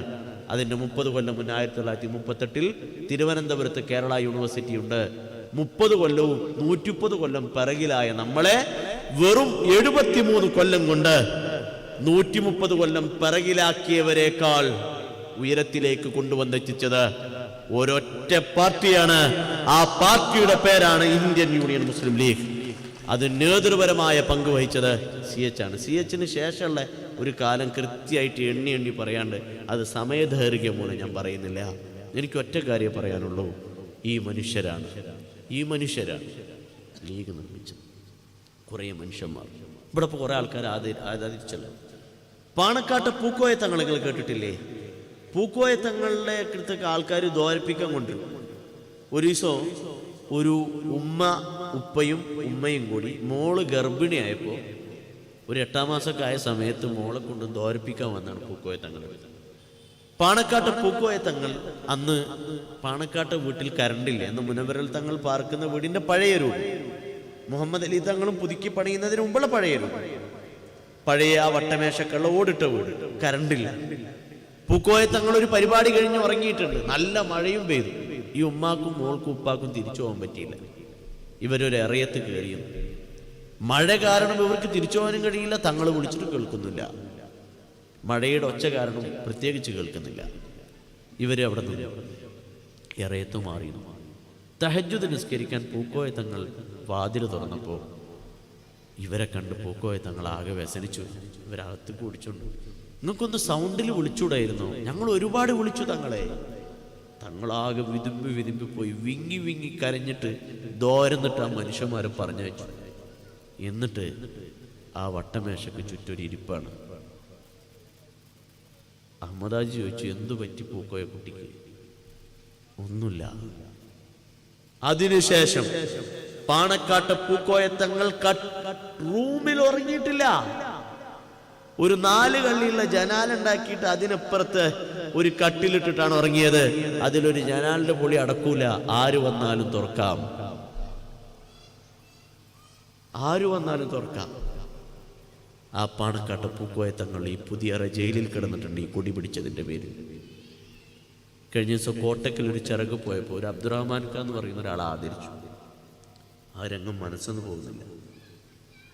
അതിൻ്റെ 30 കൊല്ലം മുന്നേ 1938 തിരുവനന്തപുരത്ത് കേരള യൂണിവേഴ്സിറ്റി ഉണ്ട്. 30 കൊല്ലവും 130 കൊല്ലം പിറകിലായ നമ്മളെ വെറും 73 കൊല്ലം കൊണ്ട് 130 കൊല്ലം പിറകിലാക്കിയവരെക്കാൾ ഉയരത്തിലേക്ക് കൊണ്ടുവന്നെത്തിച്ചത് ഒരൊറ്റ പാർട്ടിയാണ്. ആ പാർട്ടിയുടെ പേരാണ് ഇന്ത്യൻ യൂണിയൻ മുസ്ലിം ലീഗ്. അത് നേതൃപരമായ പങ്ക് വഹിച്ചത് CH ആണ്. CHന് ശേഷമുള്ള ഒരു കാലം കൃത്യമായിട്ട് എണ്ണി പറയാണ്ട് അത് സമയദൈർഘ്യം മൂലം ഞാൻ പറയുന്നില്ല. എനിക്ക് ഒറ്റ കാര്യം പറയാനുള്ളൂ. ഈ മനുഷ്യരാണ് ലീഗ് നിർമ്മിച്ചത്. കുറേ മനുഷ്യന്മാർ ഇവിടെ ഇപ്പോൾ കുറേ ആൾക്കാർ ആദരിച്ചല്ലോ. പാണക്കാട്ട് പൂക്കോയ തങ്ങൾ നിങ്ങൾ കേട്ടിട്ടില്ലേ? പൂക്കോയ തങ്ങളുടെ അടുത്തൊക്കെ ആൾക്കാർ ദ്വാരിപ്പിക്കാൻ കൊണ്ടുവരും. ഒരു ദിവസം ഒരു ഉപ്പയും ഉമ്മയും കൂടി മോള് ഗർഭിണിയായപ്പോൾ ഒരു 8-ാം മാസമൊക്കെ ആയ സമയത്ത് മോളെ കൊണ്ട് ദ്വാരിപ്പിക്കാൻ വന്നാണ് പൂക്കോയ തങ്ങൾ. പാണക്കാട്ട് പൂക്കോയ തങ്ങൾ അന്ന് പാണക്കാട്ട് വീട്ടിൽ കരണ്ടില്ല. അന്ന് മുനവരൽ തങ്ങൾ പാർക്കുന്ന വീടിന്റെ പഴയ രൂപം, മുഹമ്മദ് അലി തങ്ങളും പുതുക്കി പണിയുന്നതിന് മുമ്പുള്ള പഴയ രൂപം, പഴയ ആ വട്ടമേശക്കുള്ള ഓടിട്ട വീട്, കരണ്ടില്ല. പൂക്കോയ തങ്ങൾ ഒരു പരിപാടി കഴിഞ്ഞ് ഉറങ്ങിയിട്ടുണ്ട്. നല്ല മഴയും പെയ്തു. ഈ ഉമ്മാക്കും മോൾക്കും ഉപ്പാക്കും തിരിച്ചു പോകാൻ പറ്റിയില്ല. ഇവരൊരു എറയത്ത് കയറിയും മഴ കാരണം ഇവർക്ക് തിരിച്ചു പോകാനും കഴിയില്ല. തങ്ങൾ വിളിച്ചിട്ട് കേൾക്കുന്നില്ല. മഴയുടെ ഒച്ച കാരണം പ്രത്യേകിച്ച് കേൾക്കുന്നില്ല. ഇവര് അവിടെ നിന്ന് എറയത്ത് മാറിയിരുന്നു. തഹജ്ജുദ് നിസ്കരിക്കാൻ പൂക്കോയ തങ്ങൾ വാതിൽ തുറന്നപ്പോൾ ഇവരെ കണ്ട് പൂക്കോയ തങ്ങൾ ആകെ വ്യസനിച്ചു. ഇവരകത്ത് കുടിച്ചുണ്ട്. നിങ്ങൾക്കൊന്ന് സൗണ്ടിൽ വിളിച്ചൂടായിരുന്നു? ഞങ്ങൾ ഒരുപാട് വിളിച്ചു തങ്ങളെ. തങ്ങളാകെ വിതുമ്പി പോയി വിങ്ങി കരഞ്ഞിട്ട് ദോരന്നിട്ട് ആ മനുഷ്യന്മാരെ പറഞ്ഞു വെച്ചു. എന്നിട്ട് ആ വട്ടമേശക്ക് ചുറ്റൊരു ഇരിപ്പാണ്. അഹമ്മദാജി ചോദിച്ചു, എന്തു പറ്റി പൂക്കോയ കുട്ടിക്ക്? ഒന്നുമില്ല. അതിനുശേഷം പാണക്കാട്ട് പൂക്കോയ തങ്ങൾ റൂമിൽ ഉറങ്ങിയിട്ടില്ല. ഒരു 4 കള്ളിയുള്ള ജനാലുണ്ടാക്കിയിട്ട് അതിനപ്പുറത്ത് ഒരു കട്ടിലിട്ടിട്ടാണ് ഉറങ്ങിയത്. അതിലൊരു ജനാലിന്റെ പൊളി അടക്കൂല. ആര് വന്നാലും തുറക്കാം. ആ പാണക്കാട്ട് പൂക്കോയ തങ്ങൾ ഈ പുതിയ ജയിലിൽ കിടന്നിട്ടുണ്ട് ഈ കൊടി പിടിച്ചതിന്റെ പേരിൽ. കഴിഞ്ഞ ദിവസം കോട്ടക്കൽ ഒരു ചിറക് പോയപ്പോൾ ഒരു അബ്ദുറഹ്മാൻ ഖാൻ എന്ന് പറയുന്ന ഒരാളെ ആദരിച്ചു. ആ രംഗം മനസ്സൊന്നും പോകുന്നില്ല.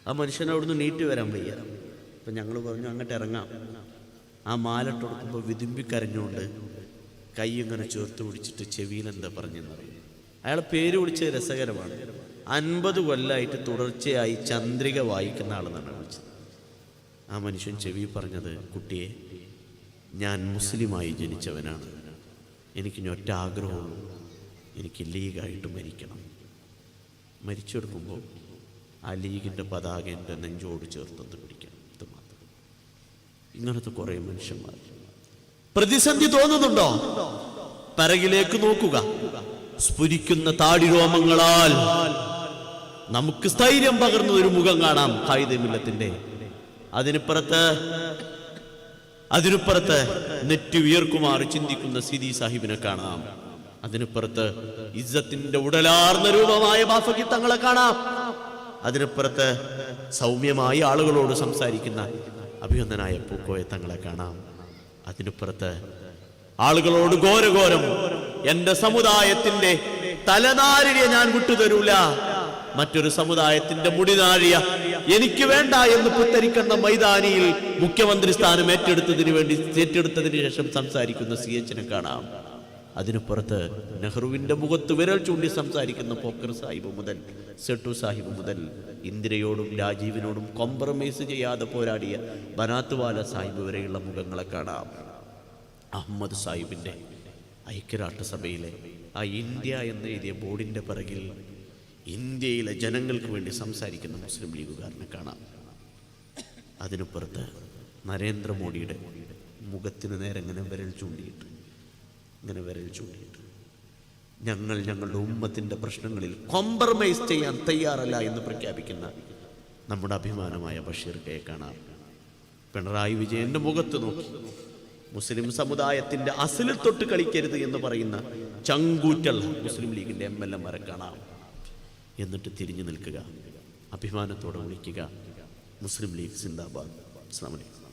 ആ മനുഷ്യനെ അവിടുന്ന് നീട്ടി വരാൻ വയ്യ. അപ്പം ഞങ്ങൾ പറഞ്ഞു അങ്ങോട്ട് ഇറങ്ങാം. ആ മാലട്ട് കൊടുക്കുമ്പോൾ വിതുമ്പിക്കരഞ്ഞുകൊണ്ട് കൈ ഇങ്ങനെ ചേർത്ത് പിടിച്ചിട്ട് ചെവിയിൽ എന്താ പറഞ്ഞെന്ന് പറയും. അയാളെ പേര് വിളിച്ചത് രസകരമാണ്. 50 കൊല്ലമായിട്ട് തുടർച്ചയായി ചന്ദ്രിക വായിക്കുന്ന ആളെന്നാണ് വിളിച്ചത്. ആ മനുഷ്യൻ ചെവി പറഞ്ഞത്, കുട്ടിയെ, ഞാൻ മുസ്ലിമായി ജനിച്ചവനാണ്. എനിക്കിനി ഒറ്റ ആഗ്രഹമുള്ളൂ, എനിക്ക് ലീഗായിട്ട് മരിക്കണം. മരിച്ചെടുക്കുമ്പോൾ ആ ലീഗിൻ്റെ പതാക എൻ്റെ നെഞ്ചോട് ചേർത്തൊന്ന് പിടിക്കണം. ഇത് മാത്രം. ഇങ്ങനത്തെ കുറേ മനുഷ്യന്മാർ. പ്രതിസന്ധി തോന്നുന്നുണ്ടോ? പിറകിലേക്ക് നോക്കുക. സ്ഫുരിക്കുന്ന താടിരോമങ്ങളാൽ നമുക്ക് സ്ഥൈര്യം പകർന്ന ഒരു മുഖം കാണാം ഖായിദെ മില്ലത്തിന്റെ. അതിനുപ്പുറത്ത് നെറ്റി വിയർക്കുമാറി ചിന്തിക്കുന്ന സിദി സാഹിബിനെ കാണാം. അതിനുപ്പുറത്ത് ഇസ്സത്തിന്റെ ഉടലാർന്ന രൂപമായ ബാഫക്കി തങ്ങളെ കാണാം. അതിനുപ്പുറത്ത് സൗമ്യമായി ആളുകളോട് സംസാരിക്കുന്ന അഭിനന്ദനായ പൂക്കോയ തങ്ങളെ കാണാം. അതിനുപ്പുറത്ത് ആളുകളോട് ഘോരഘോരം, എന്റെ സമുദായത്തിന്റെ തലനാരിയെ ഞാൻ വിട്ടുതരൂല, മറ്റൊരു സമുദായത്തിന്റെ മുടിനാഴിയ എനിക്ക് വേണ്ട എന്ന് പുത്തരിക്കുന്ന മൈതാനിയിൽ മുഖ്യമന്ത്രി സ്ഥാനം ഏറ്റെടുത്തതിന് ശേഷം സംസാരിക്കുന്ന CHനെ കാണാം. അതിനുപുറത്ത് നെഹ്റുവിന്റെ മുഖത്ത് വിരൽ ചൂണ്ടി സംസാരിക്കുന്ന പോക്കർ സാഹിബ് മുതൽ സെട്ടു സാഹിബ് മുതൽ ഇന്ദിരയോടും രാജീവിനോടും കോംപ്രമൈസ് ചെയ്യാതെ പോരാടിയ ബനാത്വാല സാഹിബ് വരെയുള്ള മുഖങ്ങളെ കാണാം. അഹമ്മദ് സാഹിബിന്റെ ഐക്യരാഷ്ട്രസഭയിലെ ആ ഇന്ത്യ എന്ന് എഴുതിയ ബോർഡിന്റെ പിറകിൽ ഇന്ത്യയിലെ ജനങ്ങൾക്ക് വേണ്ടി സംസാരിക്കുന്ന മുസ്ലിം ലീഗുകാരനെ കാണാം. അതിനുപുറത്ത് നരേന്ദ്രമോദിയുടെ മുഖത്തിന് നേരെ ഇങ്ങനെ വിരൽ ചൂണ്ടിയിട്ട് ഞങ്ങളുടെ ഉമ്മത്തിന്റെ പ്രശ്നങ്ങളിൽ കോംപ്രമൈസ് ചെയ്യാൻ തയ്യാറല്ല എന്ന് പ്രഖ്യാപിക്കുന്ന നമ്മുടെ അഭിമാനമായ ബഷീർ കെ കാണാം. പിണറായി വിജയന്റെ മുഖത്ത് നോക്കി മുസ്ലിം സമുദായത്തിന്റെ അസിലിൽ തൊട്ട് കളിക്കരുത് എന്ന് പറയുന്ന ചങ്കൂറ്റുള്ള മുസ്ലിം ലീഗിൻ്റെ MLA-മാരെ കാണാം. എന്നിട്ട് തിരിഞ്ഞു നിൽക്കുക, അഭിമാനത്തോടെ വിളിക്കുക, മുസ്ലിം ലീഗ് സിന്ദാബാദ്. അസ്സലാമു അലൈക്കും.